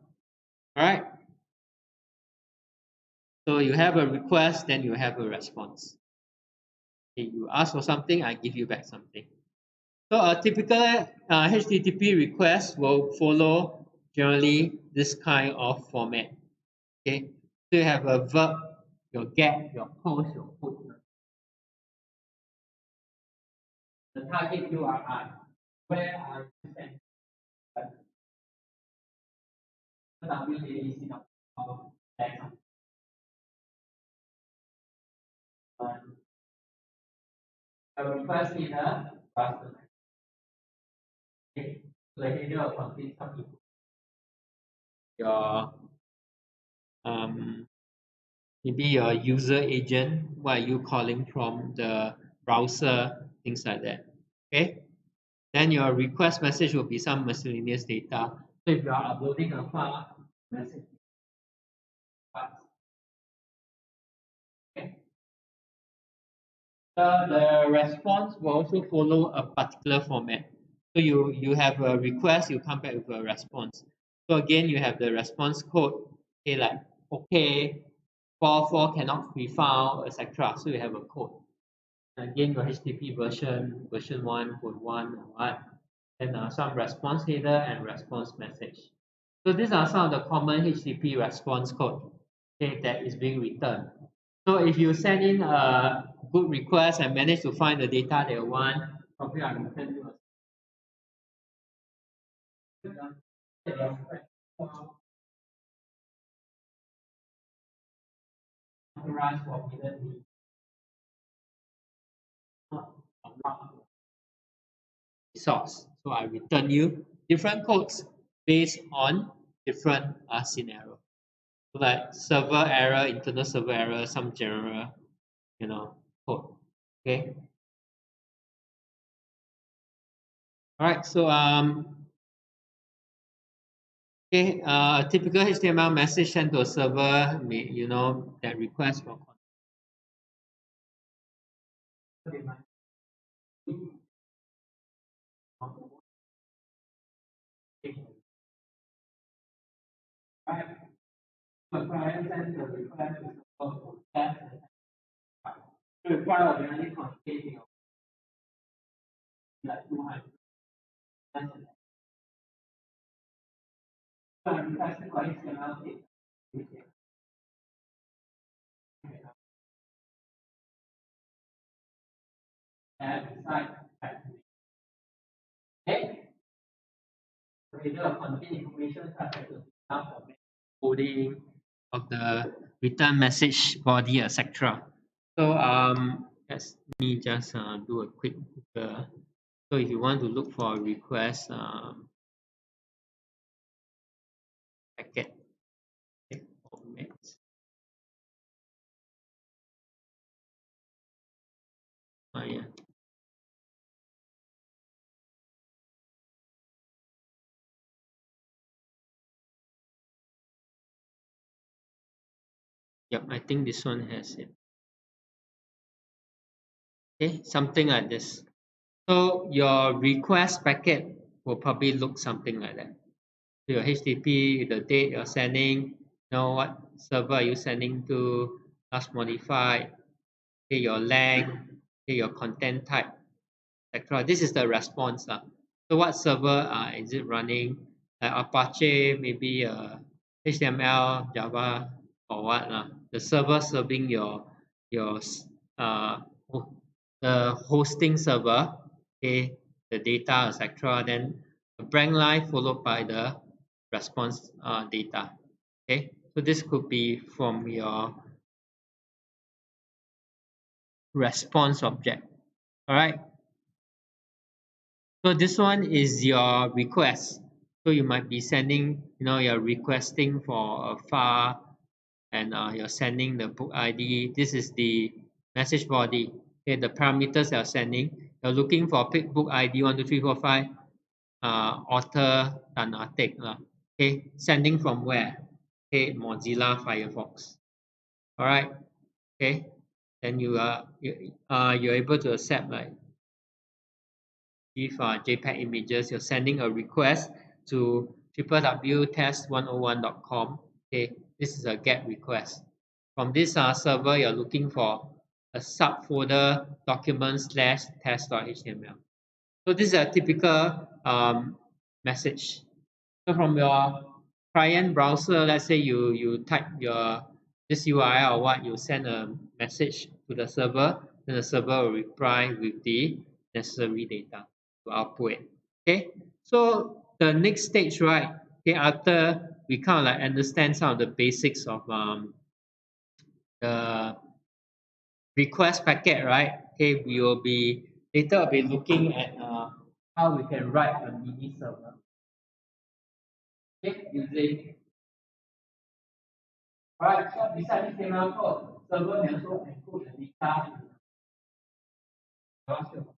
All right. So you have a request, then you have a response. Okay, you ask for something, I give you back something. So a typical HTTP request will follow generally this kind of format. Okay, so you have a verb, your get, your post, your put. the target URI. Where are you sending? www.abc.com. A request header, okay. The header will contain some info. Your maybe your user agent, what are you calling from the browser, things like that. Okay. Then your request message will be some miscellaneous data. So if you are uploading a file, message. Okay. The response will also follow a particular format. So you have a request, you come back with a response. So again, you have the response code, okay, like okay, 4 cannot be found, etc. So you have a code. Again, your HTTP version 1, code 1, or what. Then some response header and response message. So these are some of the common HTTP response code, okay, that is being returned. So if you send in a good request and manage to find the data they want, probably I will send you a summarize for BDD resource. So I return you different codes based on different scenario. So like server error, internal server error, some general, code. Okay. All right. So okay, a typical HTML message sent to a server, that request for coding of the return message body, etc. So let me just do a quick Google. So if you want to look for a request packet, format. Oh yeah. Yep, I think this one has it. Okay, something like this. So your request packet will probably look something like that. Your HTTP, the date you're sending, what server are you sending to, last modified, okay, your length, okay, your content type, etc. This is the response. So what server is it running? Like Apache, maybe HTML, Java, or what? The server serving your uh, the hosting server, okay, the data, etc. Then a blank line followed by the response data. Okay, so this could be from your response object. All right. So this one is your request. So you might be sending, you're requesting for a file and you're sending the book ID. This is the message body. Okay, the parameters you're sending. You're looking for pick book ID 12345, author dan artikel. Okay, sending from where? Okay, Mozilla Firefox. All right. Okay, then you're able to accept like if JPEG images, you're sending a request to www.test101.com. Okay, this is a GET request. From this server, you're looking for a subfolder document / test.html. So this is a typical message. So from your client browser, let's say you type this URL or what, you send a message to the server, then the server will reply with the necessary data to output it. Okay, so the next stage, right? Okay, after we kind of like understand some of the basics of the request packet, right? Okay, we will be later will be looking at how we can write a mini server. Okay, using right. So beside this HTML code, server can also encode the data in JavaScript.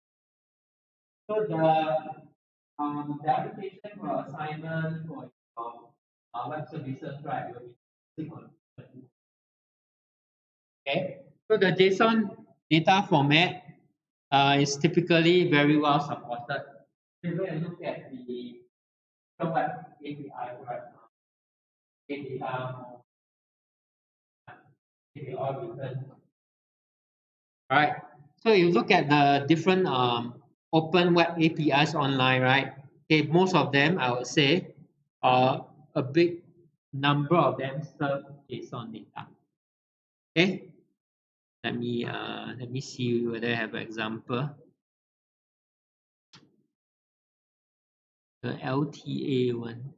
So the application for assignment for web services, right, will be using on. Okay, so the JSON data format is typically very well supported. So when you look at the web API, right, data, they all written. Right. So you look at the different open web APIs online, right? Okay, most of them I would say, a big number of them serve JSON data. Okay, let me see whether I have an example. The LTA one.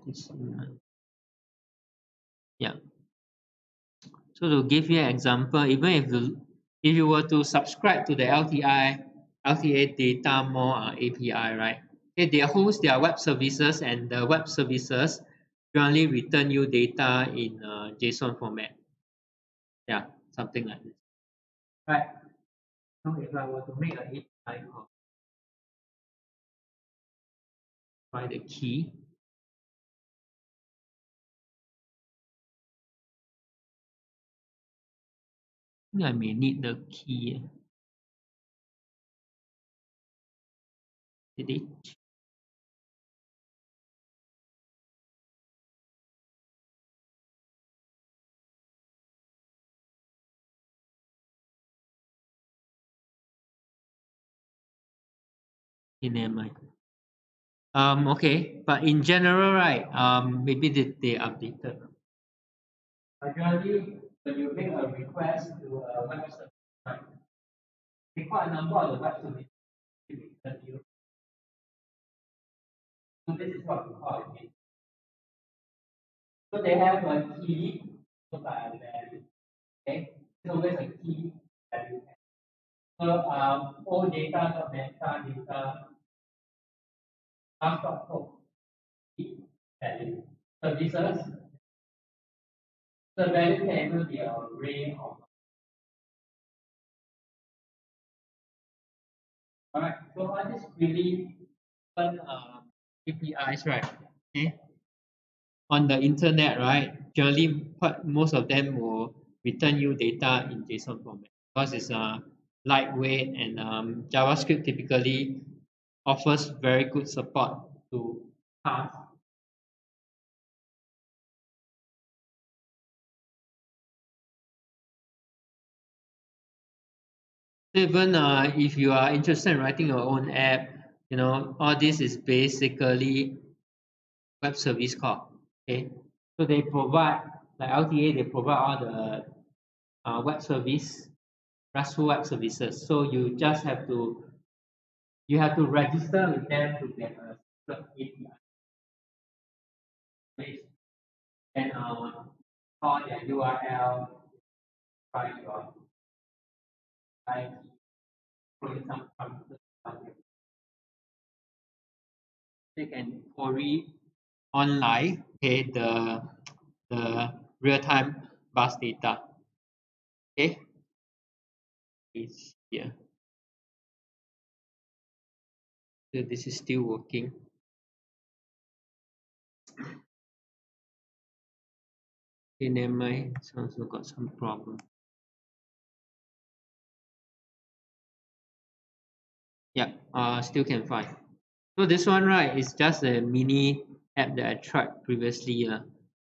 This one. Yeah. So to give you an example, even if you were to subscribe to the LTA data more API, right? Okay, they host their web services, and the web services generally return you data in JSON format. Yeah, something like this. Right. So if I were to make an API call, find the key. I think I may need the key. Did it? Never mind. Okay, but in general, right? Maybe they updated. Generally, when you make a request to a web service, right, they quite a number of the web services to return you. So this is what we call it. So they have a key, so by a value. Okay, so always a key value. So all data, metadata, class.code, key value. Services, the value can even be an array of. Alright, so all this really fun APIs, right? Okay. On the internet, right? Generally, most of them will return you data in JSON format because it's lightweight, and JavaScript typically offers very good support to pass. Even if you are interested in writing your own app, all this is basically web service call. Okay, so they provide, like LTA, they provide all the web service, RESTful web services. So you have to register with them to get a secret API, which then call their URL, try your IP, for example, they can query online, okay, the real-time bus data. Okay, it's here. So this is still working. Okay, never mind. It's also got some problem. Yeah, still can find. So this one, right, is just a mini app that I tried previously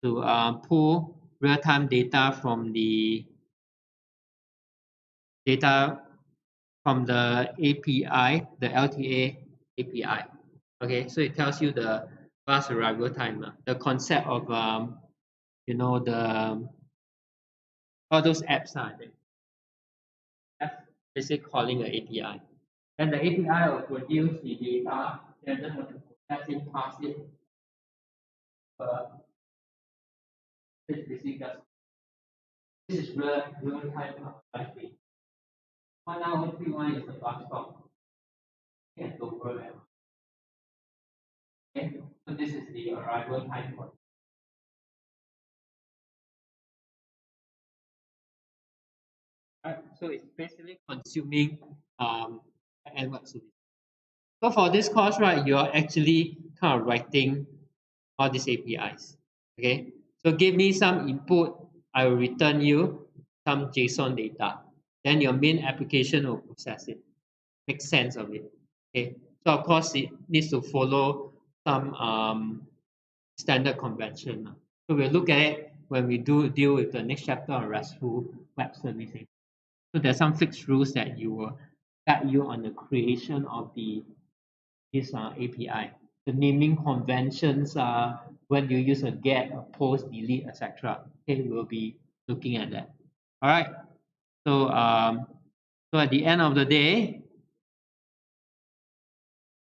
to pull real-time data from the API, the LTA API. Okay, so it tells you the bus arrival time, the concept of the all those apps, I think. basically calling an API. Then the API will produce the data, then just have to process it, pass it. This basically just this is real time live. 19131 is the bus stop at Dover. Okay, so this is the arrival time for. Right, so it's basically consuming and what service. So for this course, right, you're actually kind of writing all these APIs. Okay, so give me some input, I will return you some JSON data. Then your main application will process it, make sense of it. Okay, so of course it needs to follow some standard convention. So we'll look at it when we do deal with the next chapter on RESTful web servicing. So there's some fixed rules that you will guide you on the creation of this API. The naming conventions are when you use a get, a post, delete, etc. Okay, we'll be looking at that. All right. So so at the end of the day,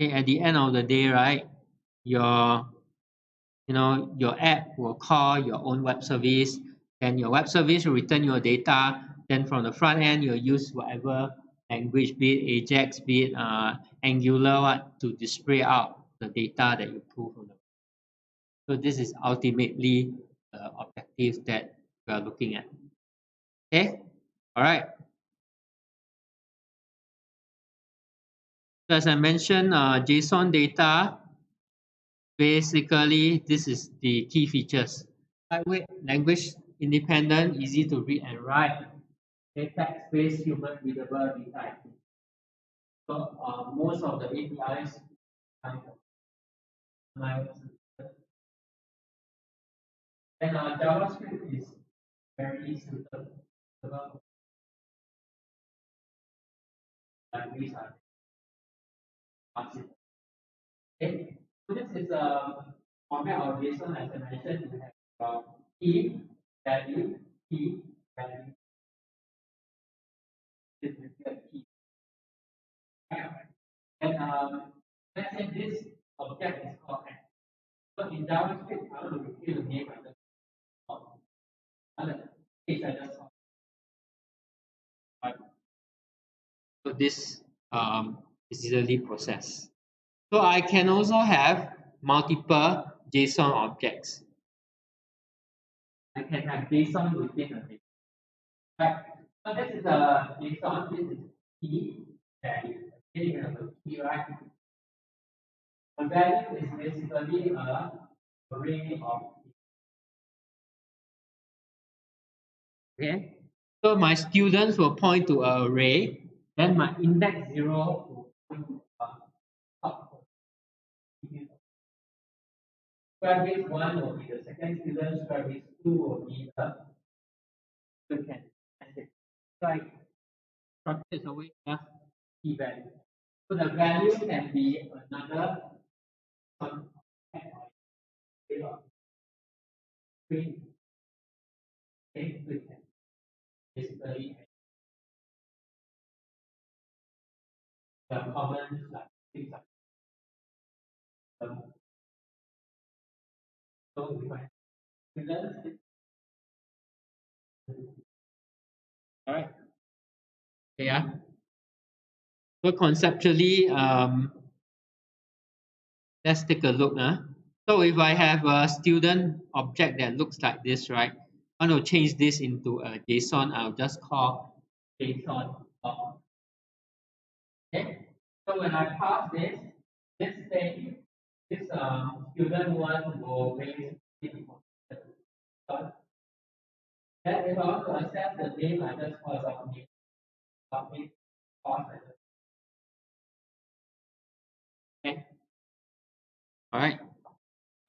okay, at the end of the day, right, your your app will call your own web service, then your web service will return your data. Then from the front end, you'll use whatever language, be it Ajax, be it Angular, to display out the data that you pull from the. So this is ultimately the objective that we are looking at. Okay, all right. So as I mentioned, JSON data. Basically, this is the key features. Lightweight, language independent, easy to read and write. Text-based, human readable data. So most of the APIs and JavaScript is very suitable. Libraries are possible. Okay, so this is a format of JSON as I mentioned. You have key value, key value. This is the key. And let's say this object is called X. So in JavaScript, I want to retrieve the name. I just call other case I just call. Right. So this is easily processed. So I can also have multiple JSON objects. I can have JSON within a JSON. Right. So this is a JSON. This is key value. Here you have a key, right? The value is basically a array of. Okay. So my students will point to an array. Then my index 0 will point to a top. Square base 1 will be the second student, square base 2 will be the second. So I structure away the key value. So the value can be another string. Okay, so it can basically the common like things like so we have students. All right. Yeah. So conceptually, let's take a look. So if I have a student object that looks like this, right? I want to change this into a JSON. I'll just call JSON. Okay. So when I pass this, this thing, this student one will basically then if I want to access the name, I just call submit, okay. All right.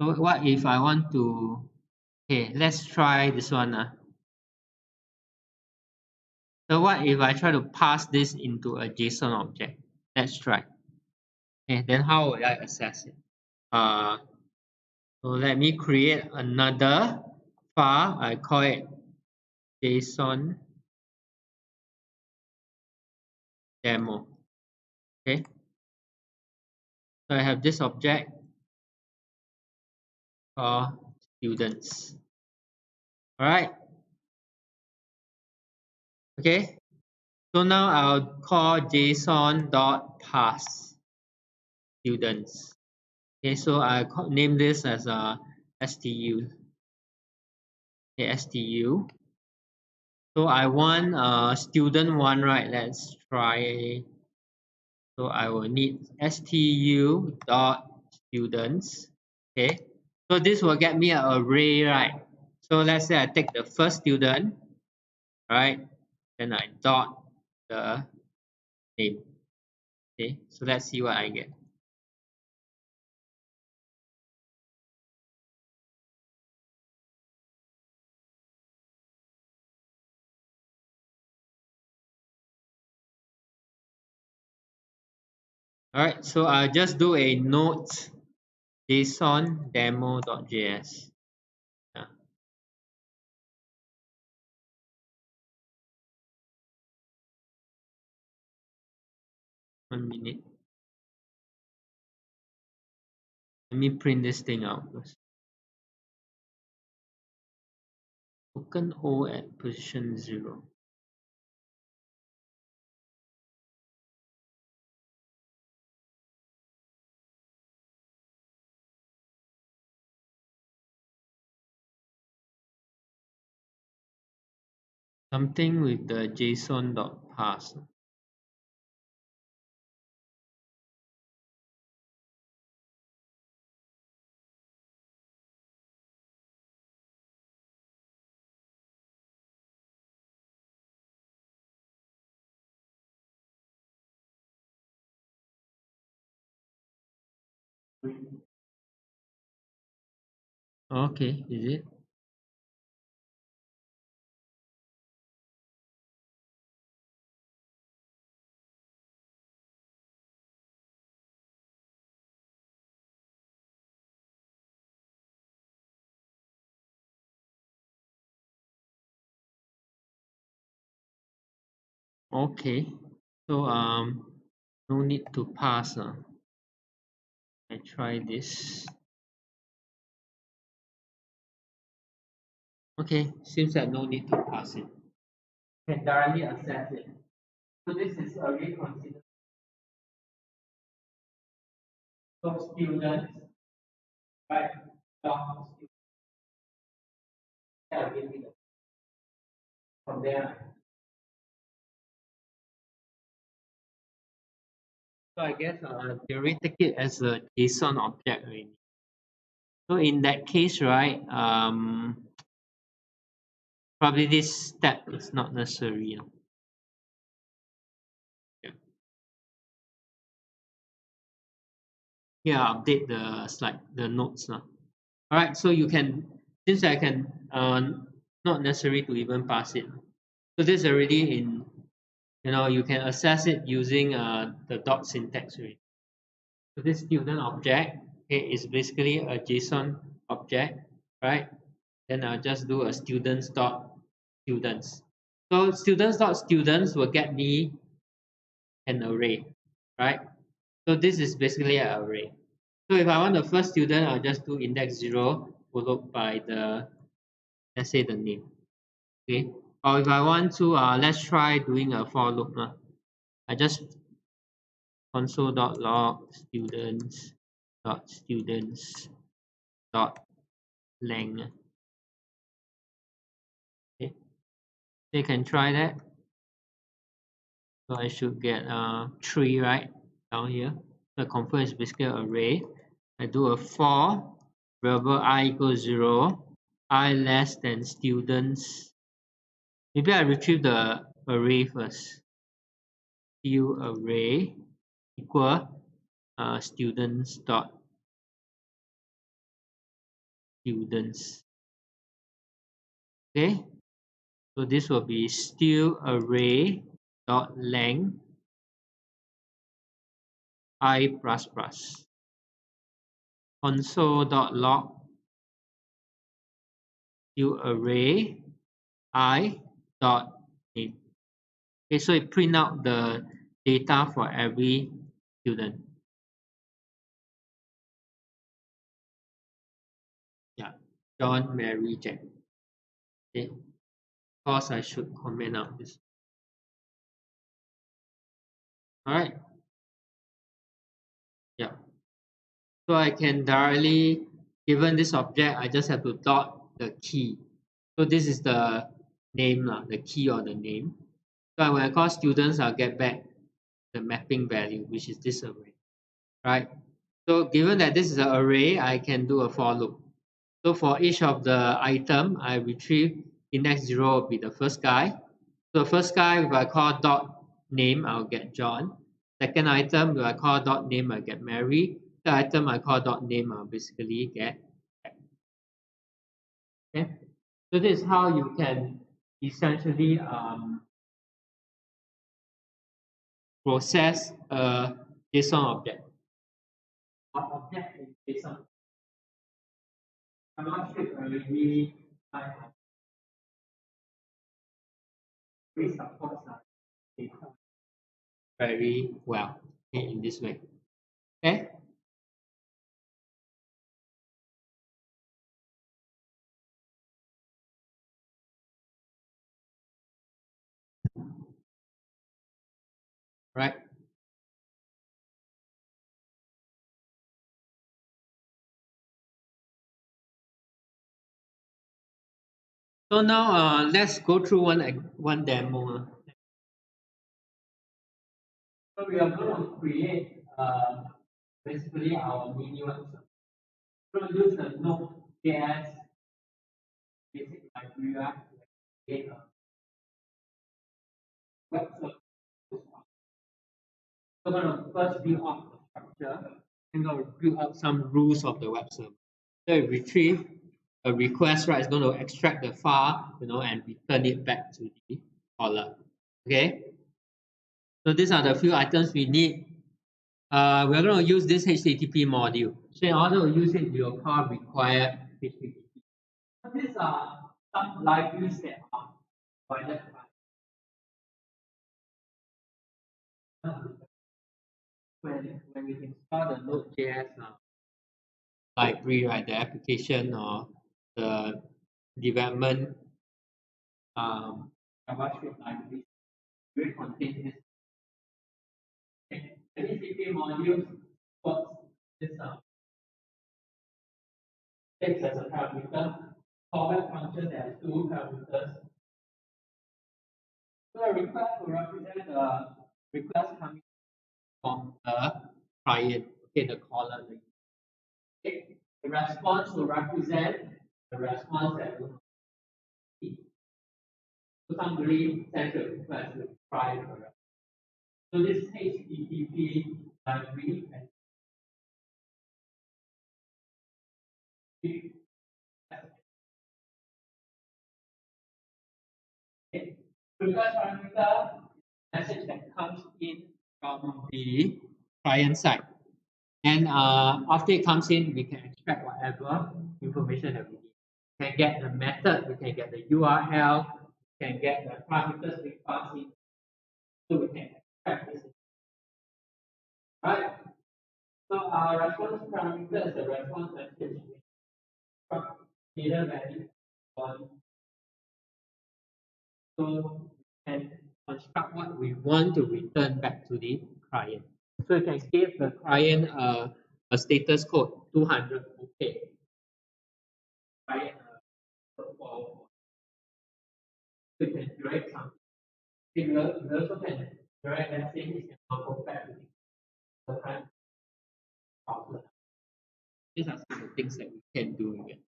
So what if I want to? Okay, let's try this one. So what if I try to pass this into a JSON object? Let's try. Okay, then how will I access it? So let me create another file. I call it JSON demo. Okay, so I have this object for students. All right. Okay. So now I'll call JSON.pass students. Okay, so I name this as a STU. Okay, STU. So I want student one, right? Let's try. So I will need STU dot students. Okay. So this will get me an array, right? So let's say I take the first student, right? Then I dot the name. Okay. So let's see what I get. All right. So I'll just do a note JSON demo.js. Yeah. 1 minute. Let me print this thing out first. Token O at position 0. Something with the JSON.pass. Okay, is it? Okay. So no need to pass. I try this. Okay, seems that no need to pass it. Can directly access it. So this is already considered for students, right? From there. So I guess they already take it as a JSON object already. So in that case, right, probably this step is not necessary. Yeah. Yeah, update the slide, the notes now. All right, so you can, since I can, not necessary to even pass it. So this already in, you can access it using the dot syntax already. So this student object, okay, is basically a JSON object, right? Then I'll just do a students dot students. So students dot students will get me an array, right? So this is basically an array. So if I want the first student, I'll just do index 0 followed by the, let's say, the name. Okay. Or if I want to, let's try doing a for loop. I just console.log students.students.length. Okay. So you can try that. So I should get 3 right down here. The confirm is basically an array. I do a for variable I equals 0, I less than students. Maybe I retrieve the array first. Stu array equal students dot students. Okay, so this will be still array dot length I plus plus console dot log still array I dot name. Okay, so it print out the data for every student. Yeah, John, Mary, Jack. Okay, of course I should comment out this. All right. Yeah. So I can directly, given this object, I just have to dot the key. So this is the name, the key or the name. So when I call students, I'll get back the mapping value, which is this array, right? So given that this is an array, I can do a for loop. So for each of the item, I retrieve index 0 will be the first guy. So first guy, if I call dot name, I'll get John. Second item, if I call dot name, I get Mary. Third item, I call dot name, I'll basically get. Okay. So this is how you can essentially process a JSON object. What object is JSON? JavaScript already supports data very well in this way. Okay. Right. So now let's go through one demo. So we are going to create basically our mini website. We're going to use the Node.js basic library to create a website. We're going to first build up the structure and going to build up some rules of the website. So retrieve a request, right? It's going to extract the file, and return it back to the caller. Okay. So these are the few items we need. We're going to use this HTTP module. So in order to use it, you'll call require HTTP. These are some libraries that are provided by when we install the Node.js library, right? The application or the development JavaScript library will contain this. Okay. The HTTP module supports this takes as a parameter. Callback function that has two parameters. So a request will represent the request coming from the client, okay, the caller. Okay. The response will represent the response that will receive. So somebody sends a request to try for it. So this HTTP library and okay. Request parameter message that comes in from the client side. And after it comes in, we can extract whatever information that we need. We can get the method, we can get the URL, we can get the parameters we pass in, so we can extract this. Right? So our response parameter is the response message. Data value on. So we can construct what we want to return back to the client. So you can give the client a status code 200 okay. Client for we can direct something. We also can direct that same is go back to the client. These are some of the things that we can do with it.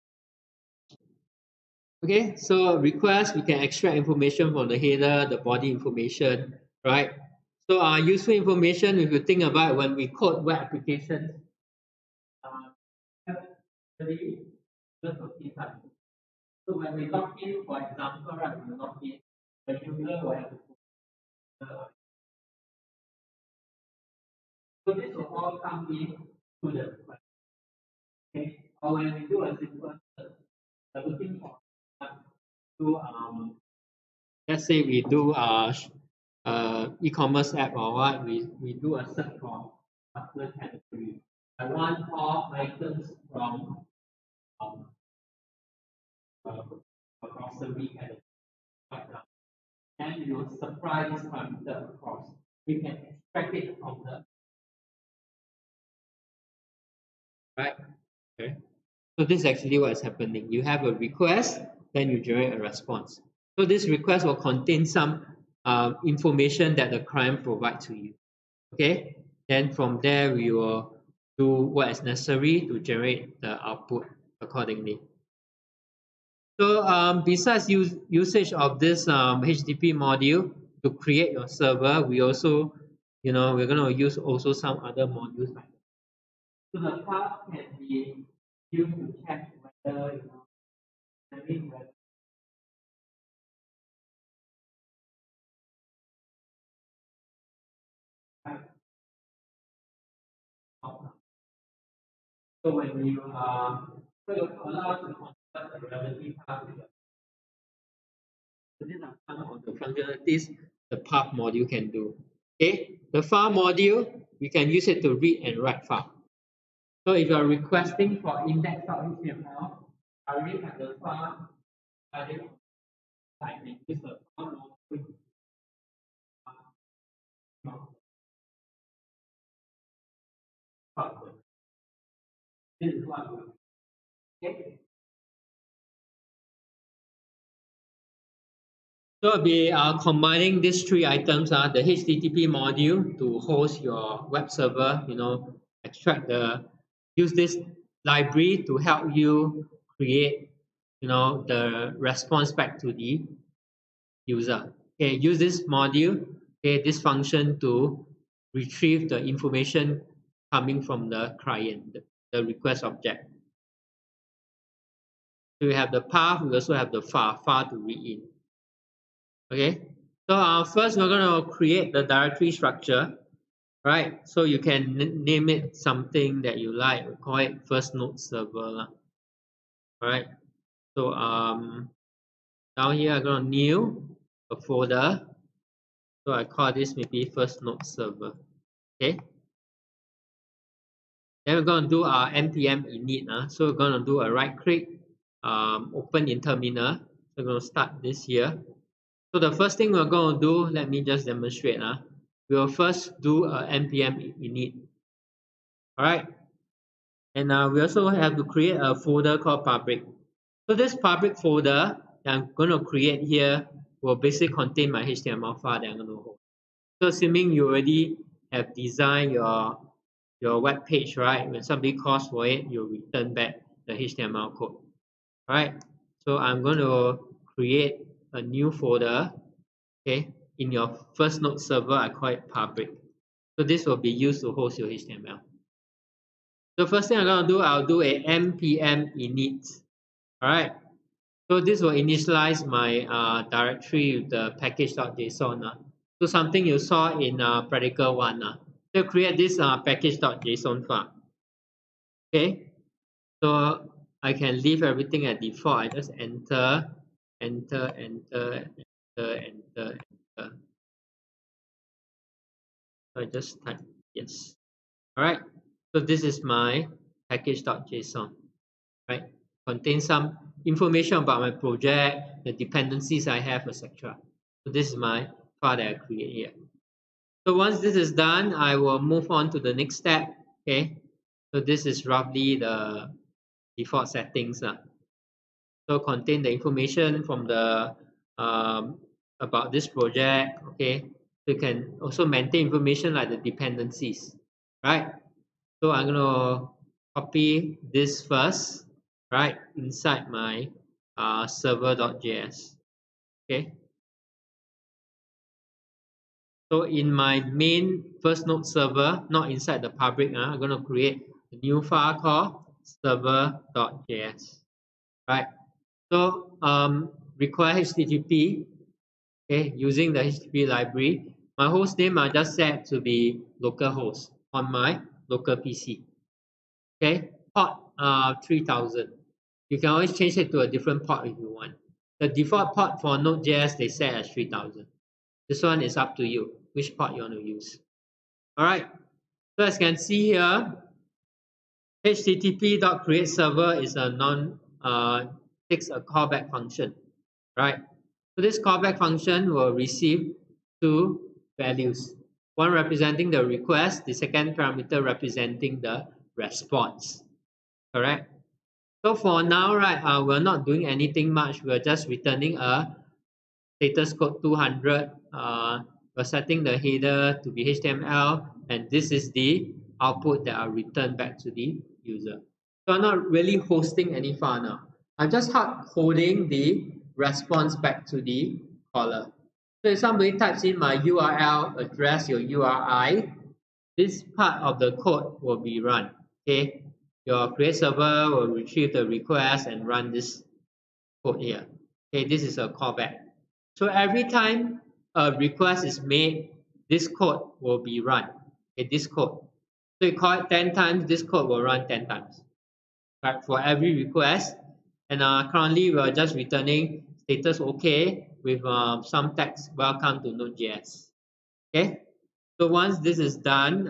Okay, so request, we can extract information from the header, the body information, right? So useful information, if you think about it, when we code web applications, really just of key type. So when we log in, for example, right, we log in, the user will have to put so this will all come in to the request. Okay, or when we do a simple search, looking for to let's say we do e-commerce app or what, we do a search for particular category. I want all items from um, uh, grocery category, for example. And we will supply this parameter across. We can extract it from the right. Okay. So this is actually what is happening. You have a request, then you generate a response. So this request will contain some information that the client provides to you. Okay. Then from there we will do what is necessary to generate the output accordingly. So besides usage of this HTTP module to create your server, we also, we're going to use also some other modules. So the path can be used to check whether so when you so it allows you to convert the relative path to the so these are some of the functionalities the path module can do. Okay, the file module we can use it to read and write file. So if you are requesting for index.html, I already have the file. I can use the file module. This is what we okay. So we'll be combining these three items, the HTTP module to host your web server, use this library to help you create, the response back to the user. Okay, use this module, okay, this function to retrieve the information coming from the client, the request object. So we have the path, we also have the file to read in. Okay, so first we're going to create the directory structure, right? So you can name it something that you like. We call it first node server, right? So down here I'm going to new a folder. So I call this maybe first node server. Okay. Then we're going to do our npm init. So we're going to do a right click, open in terminal. So we're going to start this here. So the first thing we're going to do, let me just demonstrate. We'll first do a npm init. All right. And we also have to create a folder called public. So this public folder that I'm going to create here will basically contain my HTML file that I'm going to hold. So assuming you already have designed your web page, right? When somebody calls for it, you'll return back the HTML code. All right. So I'm going to create a new folder. Okay. In your first node server, I call it public. So this will be used to host your HTML. The first thing I'm going to do, I'll do a npm init. All right. So this will initialize my directory with the package.json. So something you saw in practical 1. So create this package.json file. Okay. So I can leave everything at default. I just enter. So I just type yes. All right. So this is my package.json, right? Contains some information about my project, the dependencies I have, etc. So this is my file that I create here. So once this is done, I will move on to the next step. Okay. So this is roughly the default settings. So contain the information from the about this project. Okay. So you can also maintain information like the dependencies, right? So I'm gonna copy this first, right, inside my server.js. Okay. So in my main first node server, not inside the public, I'm gonna create a new file called server.js. Right. So require HTTP. Okay, using the HTTP library. My host name I just set to be localhost on my local PC. Okay, port 3000. You can always change it to a different port if you want. The default port for Node.js they set as 3000. This one is up to you, which port you want to use. All right. So as you can see here, http.createServer is a takes a callback function, right? So this callback function will receive two values, one representing the request, the second parameter representing the response, correct? So for now, right, we're not doing anything much. We're just returning a status code 200. We're setting the header to be HTML, and this is the output that I'll return back to the user. So I'm not really hosting any file now. I'm just holding the response back to the caller. So if somebody types in my URL address, your URI, this part of the code will be run. Okay, your create server will retrieve the request and run this code here. Okay, this is a callback. So every time a request is made, this code will be run. Okay, this code. So you call it 10 times, this code will run 10 times. Right, for every request. And currently we are just returning status OK with some text, welcome to Node.js. Okay, so once this is done,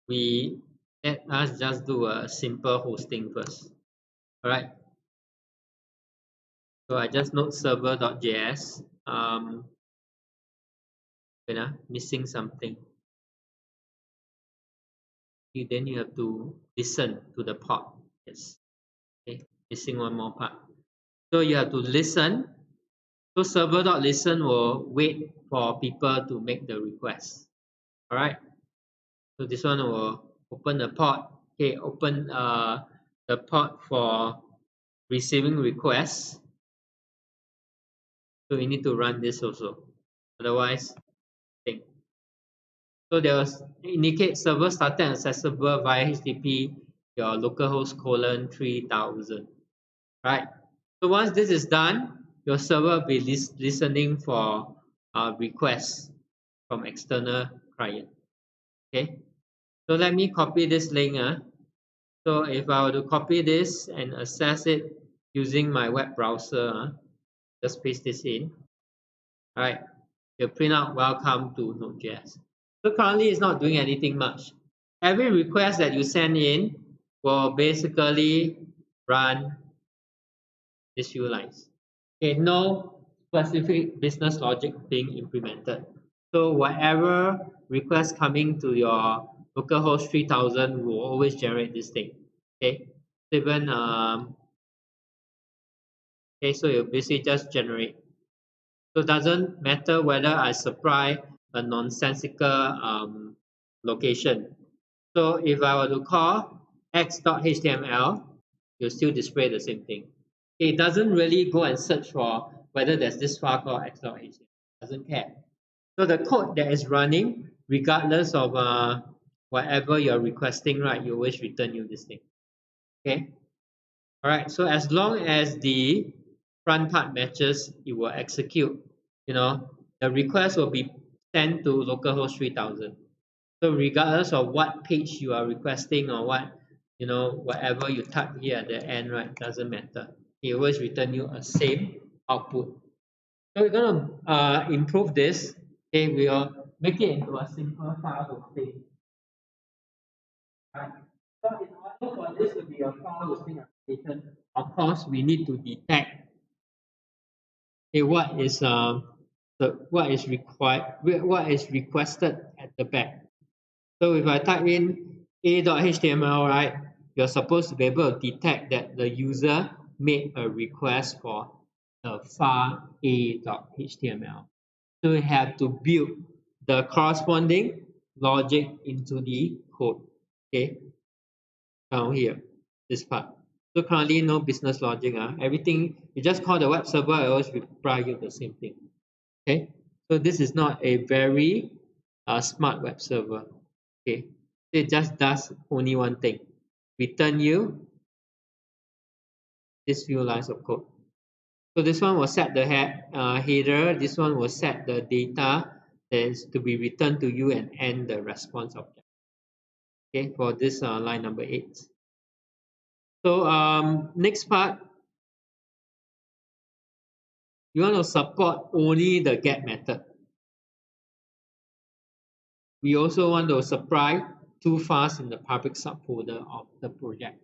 let us just do a simple hosting first. All right. So I just node server.js. Missing something. Then you have to listen to the port. Yes. Okay. Missing one more part. So you have to listen. So server.listen will wait for people to make the request. All right. So this one will open the port. Okay. Open the port for receiving requests. So we need to run this also. Otherwise, thing. So there was indicate server started accessible via HTTP your localhost colon 3000. Right. So once this is done, your server will be listening for requests from external client. Okay. So let me copy this link. So if I were to copy this and access it using my web browser, just paste this in. All right. You print out welcome to Node.js. So currently it's not doing anything much. Every request that you send in will basically run these few lines. Okay, no specific business logic being implemented. So whatever request coming to your localhost 3000 will always generate this thing. Okay, even okay, so you basically just generate. So it doesn't matter whether I supply a nonsensical location. So if I were to call x.html, you'll still display the same thing. It doesn't really go and search for whether there's this file called x.html. It doesn't care. So the code that is running, regardless of whatever you're requesting, right, you always return you this thing. Okay. All right. So as long as the front part matches, it will execute. The request will be sent to localhost 3000. So regardless of what page you are requesting or whatever you type here at the end, right, doesn't matter. It always return you a same output. So we're going to improve this. Okay, we'll make it into a simple file hosting. Right. So in order for this to be a file hosting application, of course, we need to detect what is requested at the back. So if I type in a.html, right, you're supposed to be able to detect that the user made a request for the file a.html. So we have to build the corresponding logic into the code. Okay, down here, this part. So currently no business logic. Everything you just call the web server, I always reply you the same thing. Okay, so this is not a very smart web server. Okay, it just does only one thing: return you these few lines of code. So this one will set the header. This one will set the data that is to be returned to you and end the response object. Okay, for this line number 8. So next part, you want to support only the get method. We also want to supply two files in the public subfolder of the project.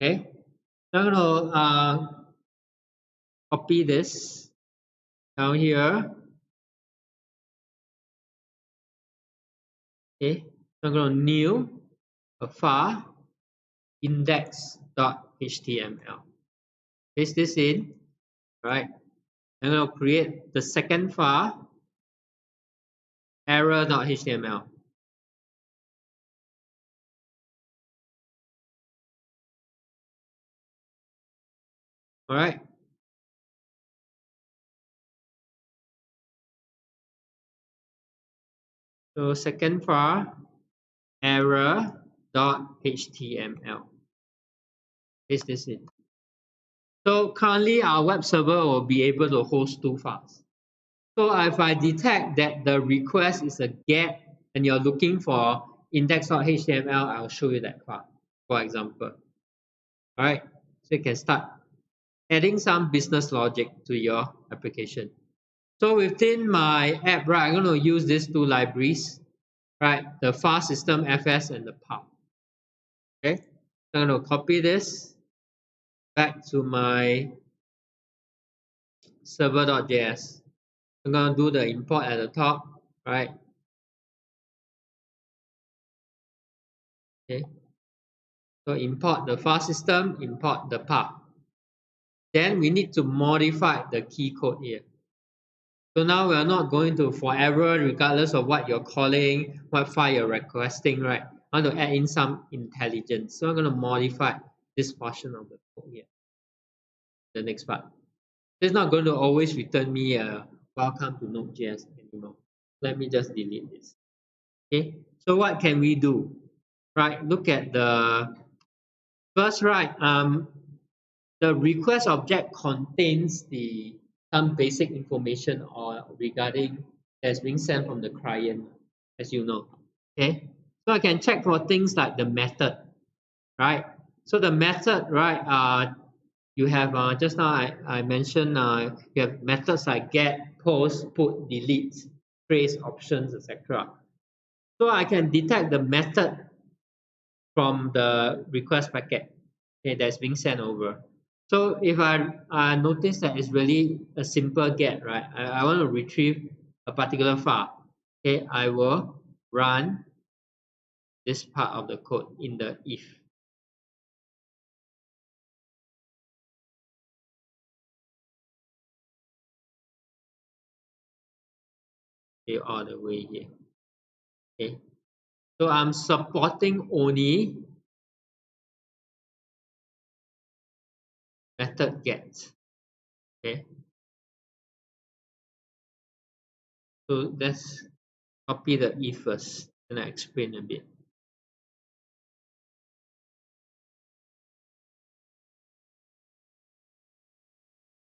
Okay, so I'm going to copy this down here. Okay, so I'm going to new a file index.html. Paste this in, right? I'm going to create the second file error.html. All right. So second file error.html. Paste this in. So currently our web server will be able to host two files. So if I detect that the request is a get and you're looking for index.html, I'll show you that file, for example. All right, so you can start adding some business logic to your application. So within my app, right, I'm going to use these two libraries, right, the file system fs and the pub. Okay, so I'm going to copy this back to my server.js. I'm going to do the import at the top, right? Okay, so import the file system, import the path. Then we need to modify the key code here. So now we are not going to forever, regardless of what you're calling, what file you're requesting, right? I want to add in some intelligence. So I'm going to modify this portion of the code here. The next part. It's not going to always return me a welcome to Node.js anymore. Let me just delete this. Okay, so what can we do? Right, look at the first, right? The request object contains some basic information or regarding that's being sent from the client, as you know. Okay, so I can check for things like the method, right? So the method, right? You have just now I mentioned you have methods like get, post, put, delete, trace, options, etc. So I can detect the method from the request packet, okay, that's being sent over. So if I notice that it's really a simple get, right? I want to retrieve a particular file. Okay, I will run this part of the code in the if. Okay, all the way here. Okay, so I'm supporting only method get. Okay, so let's copy the if first and I explain a bit.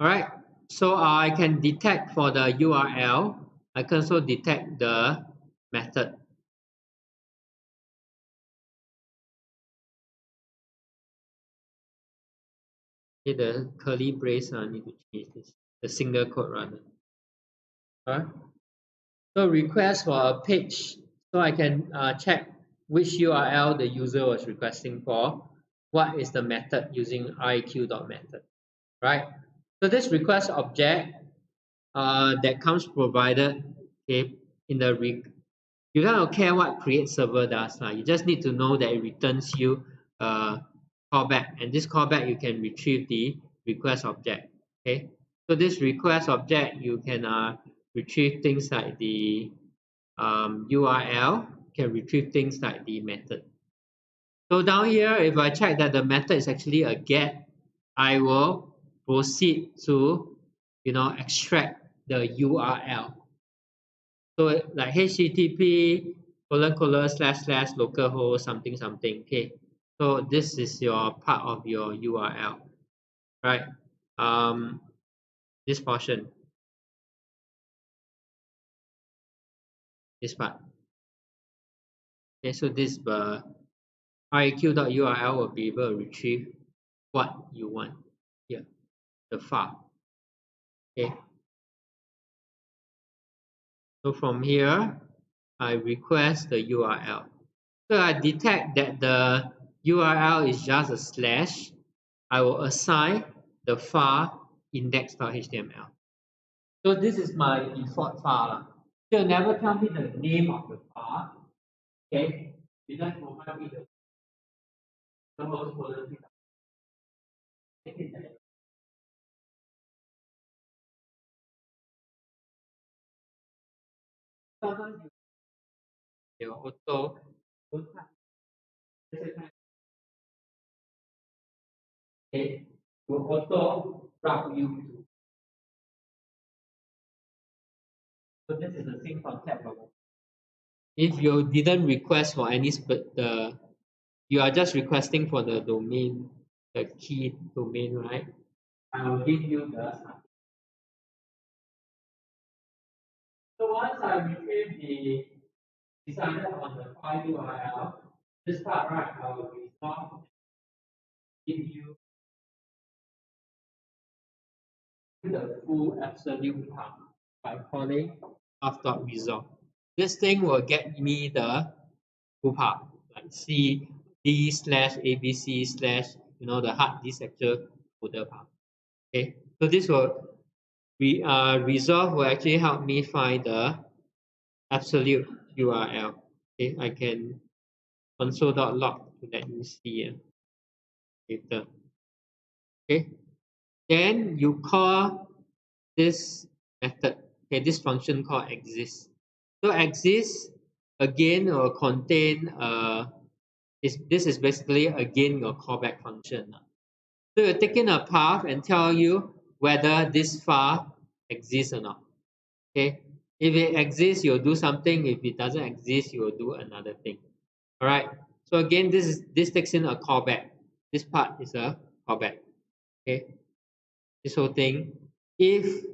All right, so I can detect for the URL. I can also detect the method. Okay, the curly brace I need to change this. The single quote rather. All right. So request for a page. So I can check which URL the user was requesting for. What is the method using iq.method, right? So this request object that comes provided, okay, in the you don't care what create server does. You just need to know that it returns you a callback, and this callback you can retrieve the request object. Okay, so this request object you can retrieve things like the URL, can retrieve things like the method. So down here, if I check that the method is actually a get, I will proceed to extract the URL. So like HTTP // localhost something something. Okay, so this is your part of your URL, right? This portion, this part. Okay, so this iq.url will be able to retrieve what you want here, the file. Okay. So from here, I request the URL. So I detect that the URL is just a slash. I will assign the file index.html. So this is my default file. So never tell me the name of the file. Okay. You just provide me the host folder. Sometimes you auto okay, will auto route you to. So this is the same concept of if you didn't request for any you are just requesting for the domain, the key domain, right? I will give you the. So once I retrieve the decided on the file URL, this part right, I will resolve, give you the full absolute path by calling path.resolve. This thing will get me the full path, like C D slash ABC slash the hard disk sector folder path. Okay, so this will resolve will actually help me find the absolute URL. Okay, I can console.log to let you see later. Okay, then you call this method. Okay, this function called exist. So exist again will contain this is basically again your callback function. So you're taking a path and tell you whether this file exists or not. Okay, if it exists, you'll do something. If it doesn't exist, you will do another thing. All right. So again, this takes in a callback. This part is a callback. Okay, this whole thing. If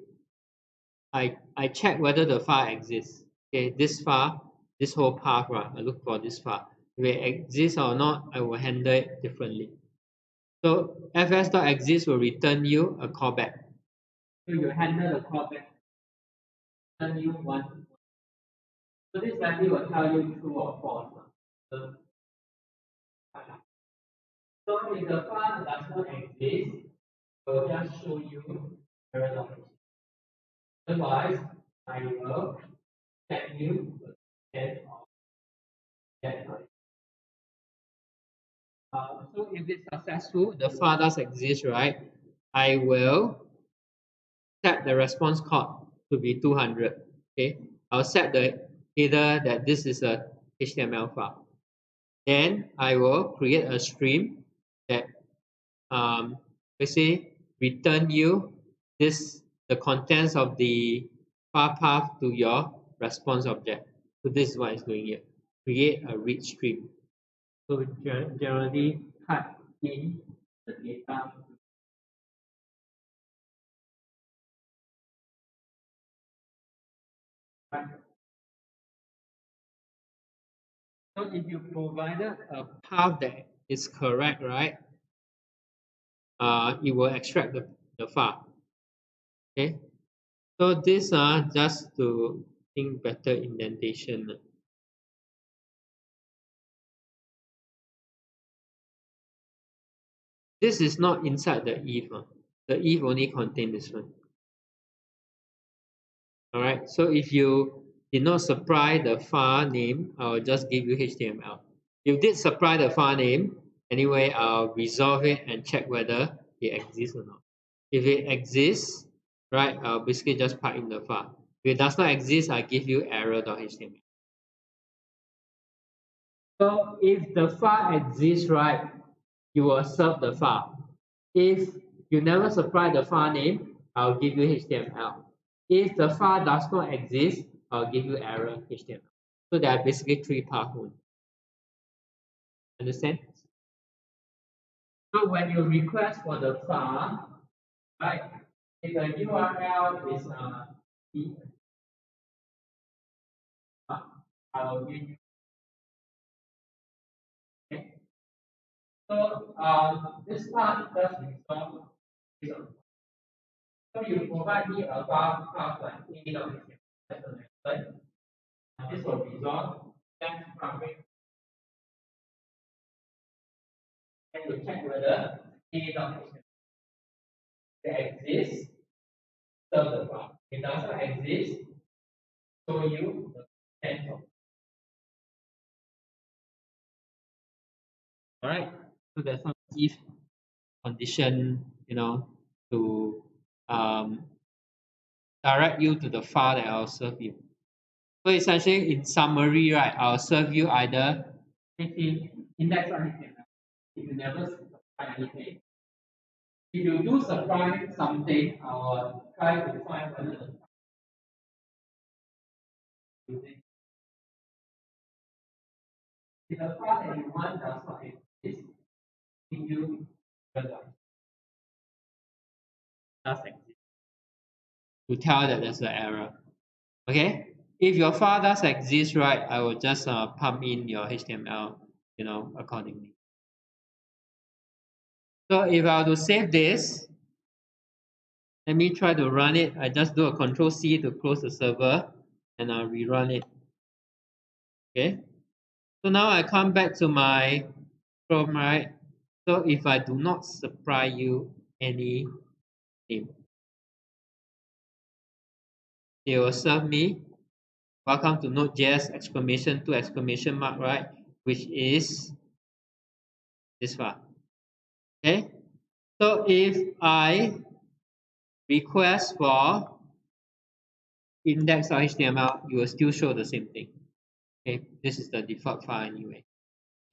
I check whether the file exists. Okay, this file, this whole path, right? I look for this file. If it exists or not, I will handle it differently. So fs.exist will return you a callback. So you handle the callback, return you one. So this value will tell you true or false. So if the file does not exist, it will just show you error. Otherwise, I will set you instead of that. So if it's successful, the file does exist, right? I will set the response code to be 200. Okay, I'll set the header that this is a HTML file. Then I will create a stream that basically return you the contents of the file path to your response object. So this is what it's doing here. Create a read stream. So generally type in the data. So if you provided a path that is correct, right? It will extract the file. Okay. So these are just to think better indentation. This is not inside the if. The if only contain this one. All right. So if you did not supply the file name, I'll just give you HTML. If you did supply the file name, anyway, I'll resolve it and check whether it exists or not. If it exists, right, I'll basically just pipe in the file. If it does not exist, I give you error.html. So if the file exists, right, you will serve the file. If you never supply the file name, I'll give you HTML. If the file does not exist, I'll give you error HTML. So there are basically three paths. Understand? So when you request for the file, right, if the URL is I will give you. Okay. So this part does resolve. So you provide me a file path like a.html as a method. This will resolve that problem and to check whether a.html exists, serve the file. If it does not exist, show you the content of. All right. So there's some if condition, to um, direct you to the file that I'll serve you. So essentially, in summary, right, I'll serve you either 18 index or HTML. If you never supply anything, if you do supply something, I'll try to find whether if the file that you want does not exist, if you does exist, to tell that there's an error. Okay. If your file does exist, right, I will just pump in your HTML, accordingly. So if I were to save this, let me try to run it. I just do a Control C to close the server and I'll rerun it. Okay. So now I come back to my Chrome, right? So if I do not supply you any name, it will serve me welcome to Node.js exclamation 2 exclamation mark, right? Which is this file. Okay. So if I request for index.html, you will still show the same thing. Okay, this is the default file anyway.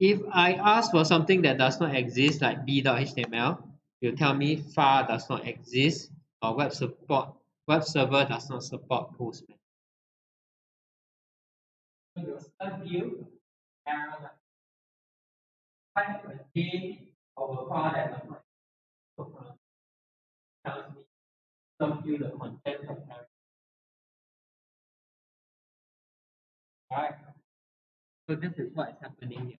If I ask for something that does not exist, like b.html, you tell me file does not exist or web server does not support Postman. So your start view error type contain our file that does not tells me some view the content of error. Alright. So this is what is happening here.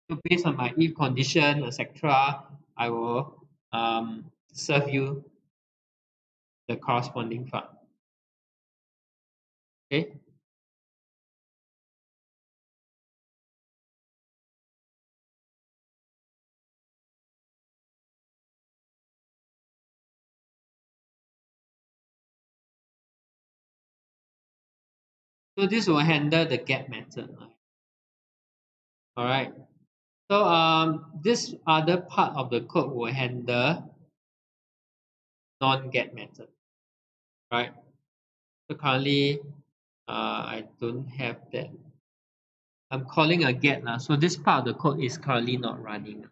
So based on my if condition, etc., I will serve you the corresponding file. Okay. So this will handle the get method. All right. So this other part of the code will handle non-get method. Right. So currently, I don't have that. I'm calling a get now. So this part of the code is currently not running.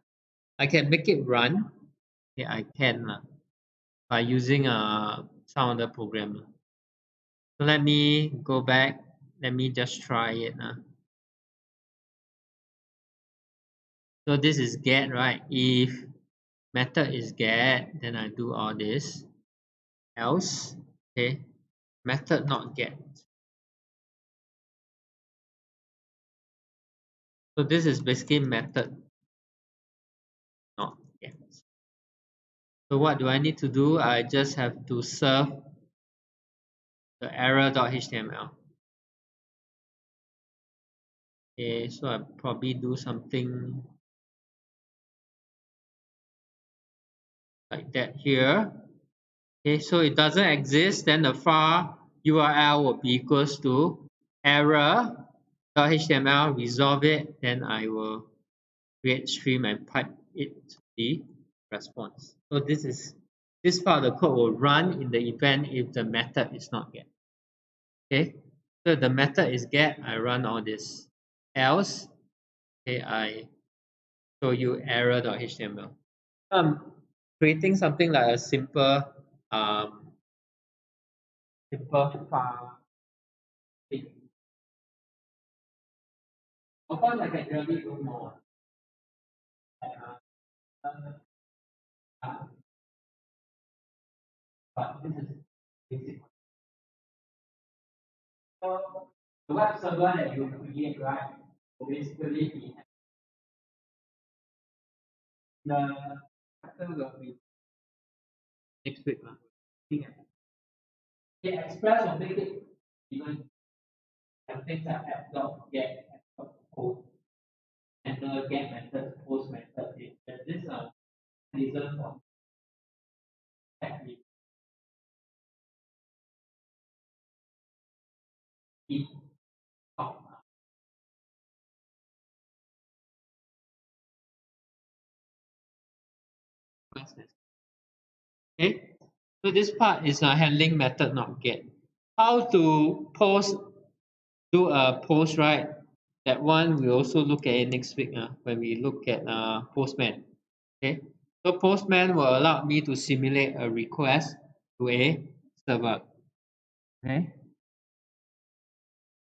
I can make it run. Yeah, I can by using some other program. So let me go back. Let me just try it now. So this is get, right? If method is get, then I do all this. Else, okay, method not get. So this is basically method not get. So what do I need to do? I just have to serve the error.html. Okay, so I probably do something like that here. Okay, so it doesn't exist, then the file URL will be equals to error.html, resolve it, then I will create stream and pipe it to the response. So this part of the code will run in the event if the method is not get. Okay, so the method is get, I run all this. Else, okay, I show you error.html. Creating something like a simple file. Of course, I can really do more. But this is basic. So the web server that you create, right, will basically be the chapter will be next week. Okay, express will make it even and things like app dot get, app dot post, and the get method, post method. This mechanism for technique keep up. Okay, so this part is a handling method, not get. How to post, do a post, right? That one we also look at it next week when we look at Postman. Okay, so Postman will allow me to simulate a request to a server. Okay,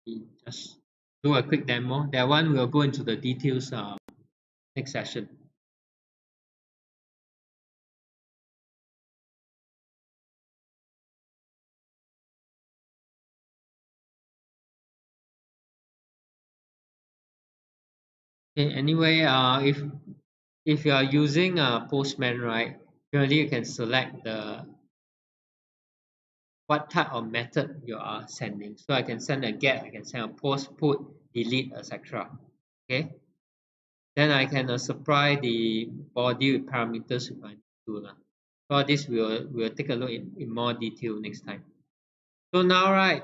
we just do a quick demo. That one we'll go into the details next session. Okay, anyway, if you are using Postman, right, currently you can select the what type of method you are sending. So I can send a get, I can send a post, put, delete, etc. Okay. Then I can supply the body with parameters if I need to. So this we'll take a look in more detail next time. So now, right,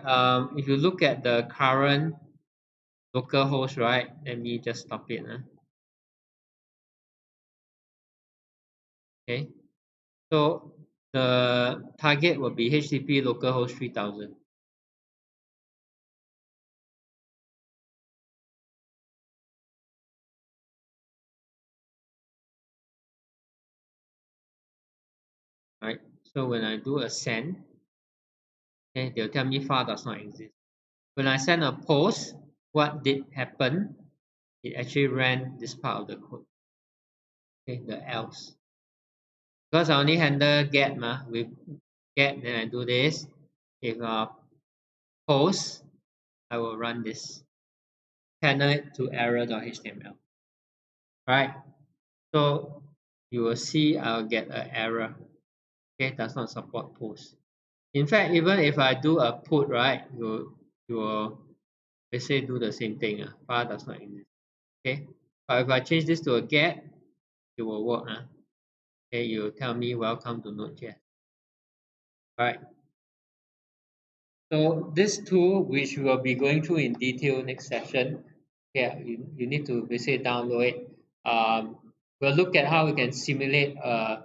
if you look at the current local host, right, let me just stop it. Okay. So the target will be HTTP localhost 3000. Right. So when I do a send, okay, they'll tell me file does not exist. When I send a post, what did happen? It actually ran this part of the code. Okay, the else. Because I only handle get with get, then I do this. If post, I will run this. Channel it to error.html. Right. So you will see I'll get an error. Okay, does not support post. In fact, even if I do a put, right, you will basically do the same thing. File does not exist. Okay, but if I change this to a get, it will work. Okay, you tell me welcome to Node.js. Alright. So this tool, which we will be going through in detail next session, yeah, you need to basically download it. We'll look at how we can simulate a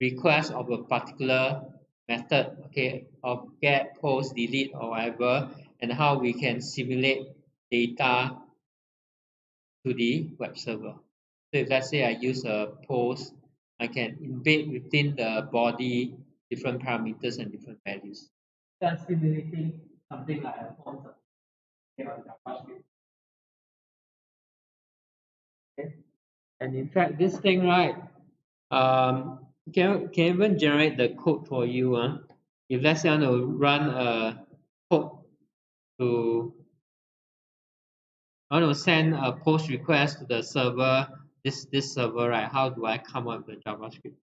request of a particular method, okay, of get, post, delete, or whatever, and how we can simulate data to the web server. So if let's say I use a post, I can embed within the body different parameters and different values. Start simulating something like a form of JavaScript. Okay. And in fact, this thing, right, can even generate the code for you. If let's say I want to run a code to, I want to send a post request to the server, this server, right? How do I come up with the JavaScript?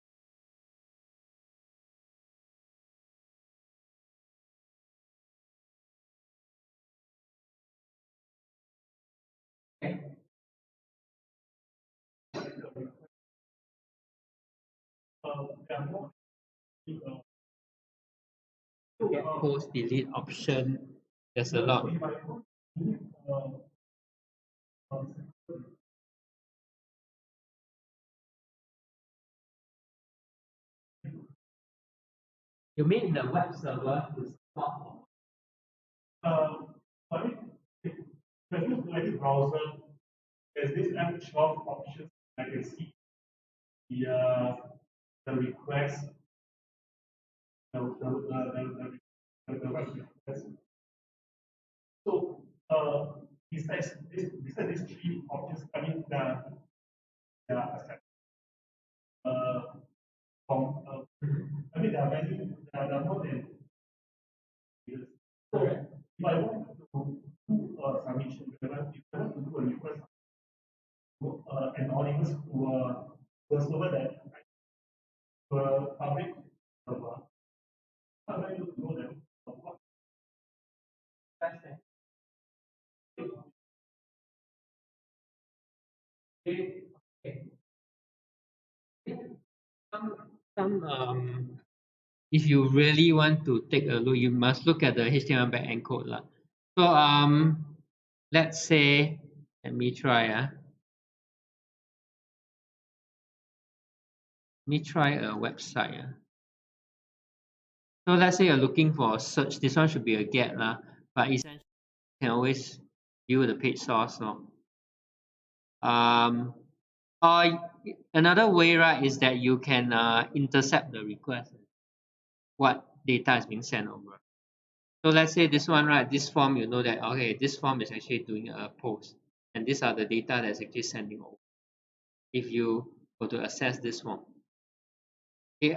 Okay. Get post delete option. There's a lot. You mean the web server to support? I mean, if I use any browser, there's this app shop option. I can see the request, the web request. So besides these three options, I mean the uh, from I mean there are many, there are more than this. So if I want to do a submission, if I want to do a request to anonymous to a server that public server, how do I know that Okay. Some if you really want to take a look, you must look at the HTML backend code lah. So let's say, let me try let me try a website. So let's say you're looking for a search. This one should be a get lah, but essentially you can always view the page source. No? Or another way, right, is that you can intercept the request. What data is being sent over. So let's say this one, right, this form, you know that, okay, this form is actually doing a post. And these are the data that's actually sending over. If you go to access this form. Okay,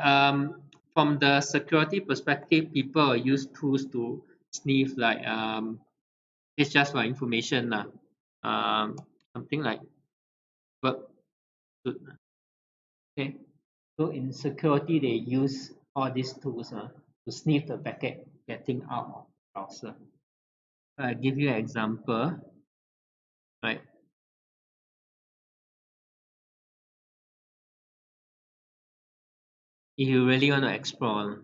from the security perspective, people use tools to sniff like it's just for information lah. Something like web. Okay, so in security they use all these tools to sniff the packet getting out of the browser. I give you an example, right? If you really want to explore,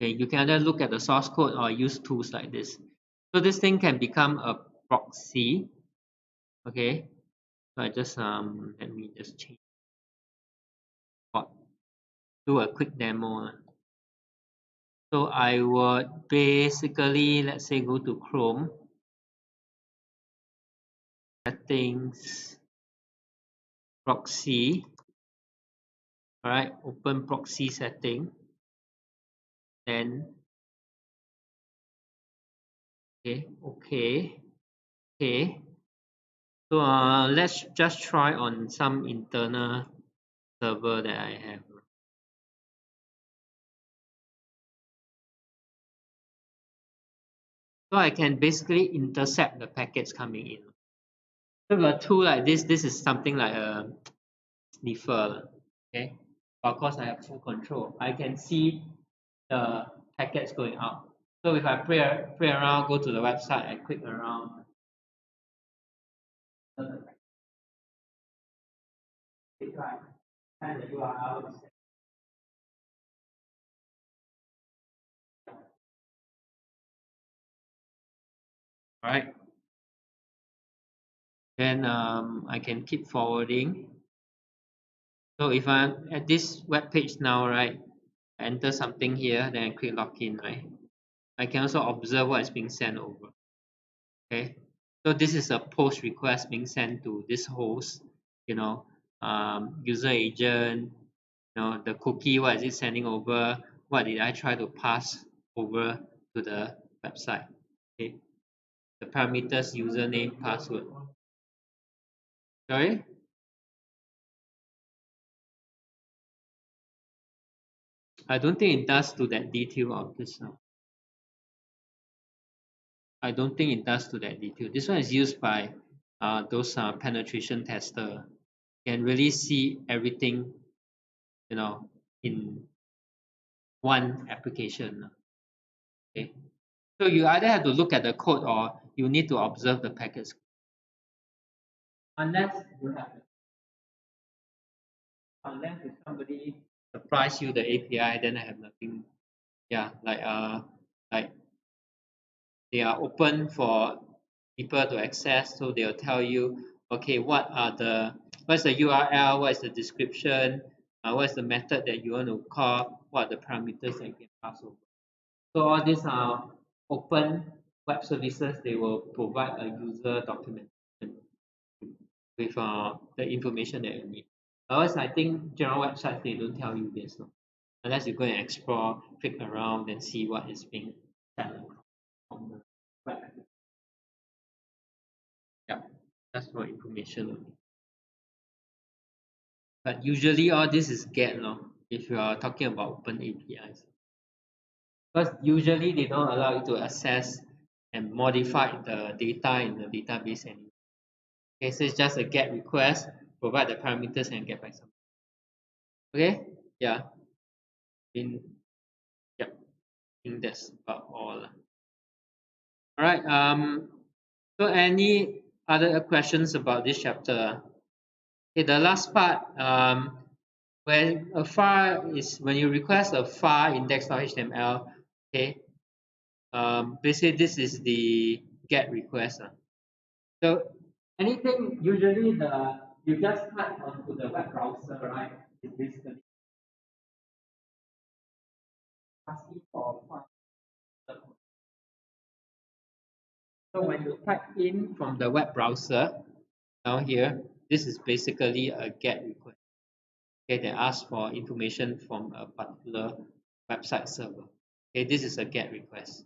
okay, you can either look at the source code or use tools like this. So this thing can become a proxy. Okay, so I just let me just change do a quick demo. So I would basically, let's say, go to Chrome settings, proxy. All right, open proxy setting. Then okay. So let's just try on some internal server that I have. So I can basically intercept the packets coming in. So a tool like this is something like a sniffer. Okay, of course I have full control. I can see the packets going out. So if I play around, go to the website, I click around. And the URL. All right. Then I can keep forwarding. So if I'm at this web page now, right, I enter something here, then I click login, right? I can also observe what is being sent over. Okay, so this is a post request being sent to this host, user agent, the cookie, what is it sending over? What did I try to pass over to the website? Okay, the parameters, username, password. Sorry? I don't think it does to that detail of this. I don't think it does to that detail. This one is used by those penetration tester. Can really see everything, in one application. Okay, so you either have to look at the code or you need to observe the packets. Unless you have, unless if somebody supplies you the API, then I have nothing. Yeah, like they are open for people to access, so they'll tell you, okay, what's the URL, what is the description, what is the method that you want to call, what are the parameters that you can pass over. So all these are open web services. They will provide a user documentation with the information that you need. Otherwise, I think general websites they don't tell you this, no? Unless you go and explore, click around, and see what is being done on the web. Yeah, that's for information only. But usually all this is get, no? If you are talking about open APIs. Because usually they don't allow you to access and modify the data in the database anymore. Okay, so it's just a get request, provide the parameters and get back something. Okay, yeah. In yeah, I think that's about all. All right. So any other questions about this chapter? Okay, the last part, when a file is when you request a file index.html, okay, basically this is the GET request. So anything usually you just type onto the web browser, right? It's basically asking for file. So when you type in from the web browser, now here, this is basically a GET request. Okay, they ask for information from a particular website server. Okay, this is a GET request.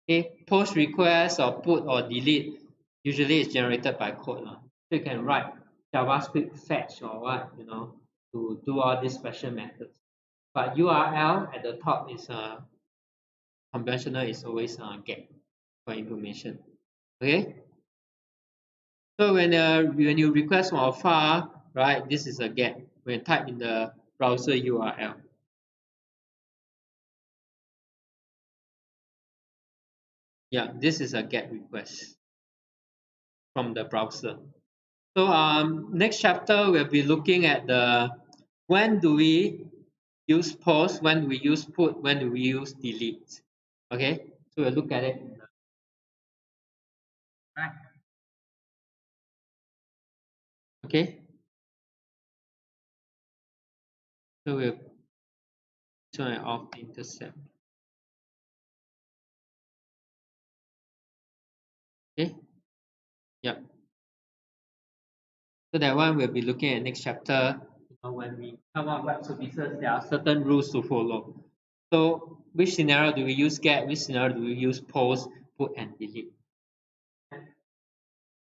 Okay, post request or put or delete usually is generated by code. So you can write JavaScript fetch or what, to do all these special methods. But URL at the top is conventional, is always GET for information. Okay. So when you request for a file, right, this is a GET. When you type in the browser URL. Yeah, this is a GET request from the browser. So next chapter we'll be looking at the when do we use post, when do we use put, when do we use delete. Okay, so we'll look at it. Right. Okay, so we'll turn off the intercept. Okay, yeah. So that one we'll be looking at next chapter. When we come up web services, there are certain rules to follow. So which scenario do we use get? Which scenario do we use post, put, and delete?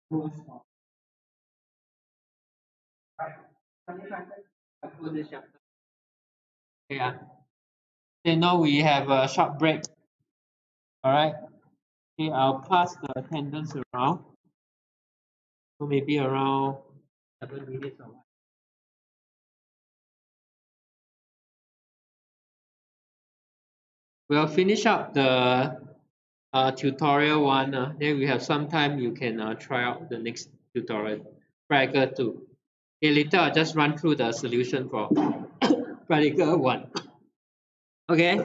Rules for this chapter. Yeah. Okay, now we have a short break. All right. Okay, I'll pass the attendance around. So maybe around 7 minutes or what. We'll finish up the tutorial one. Then we have some time you can try out the next tutorial. Practical 2. Okay, later I'll just run through the solution for practical 1. Okay.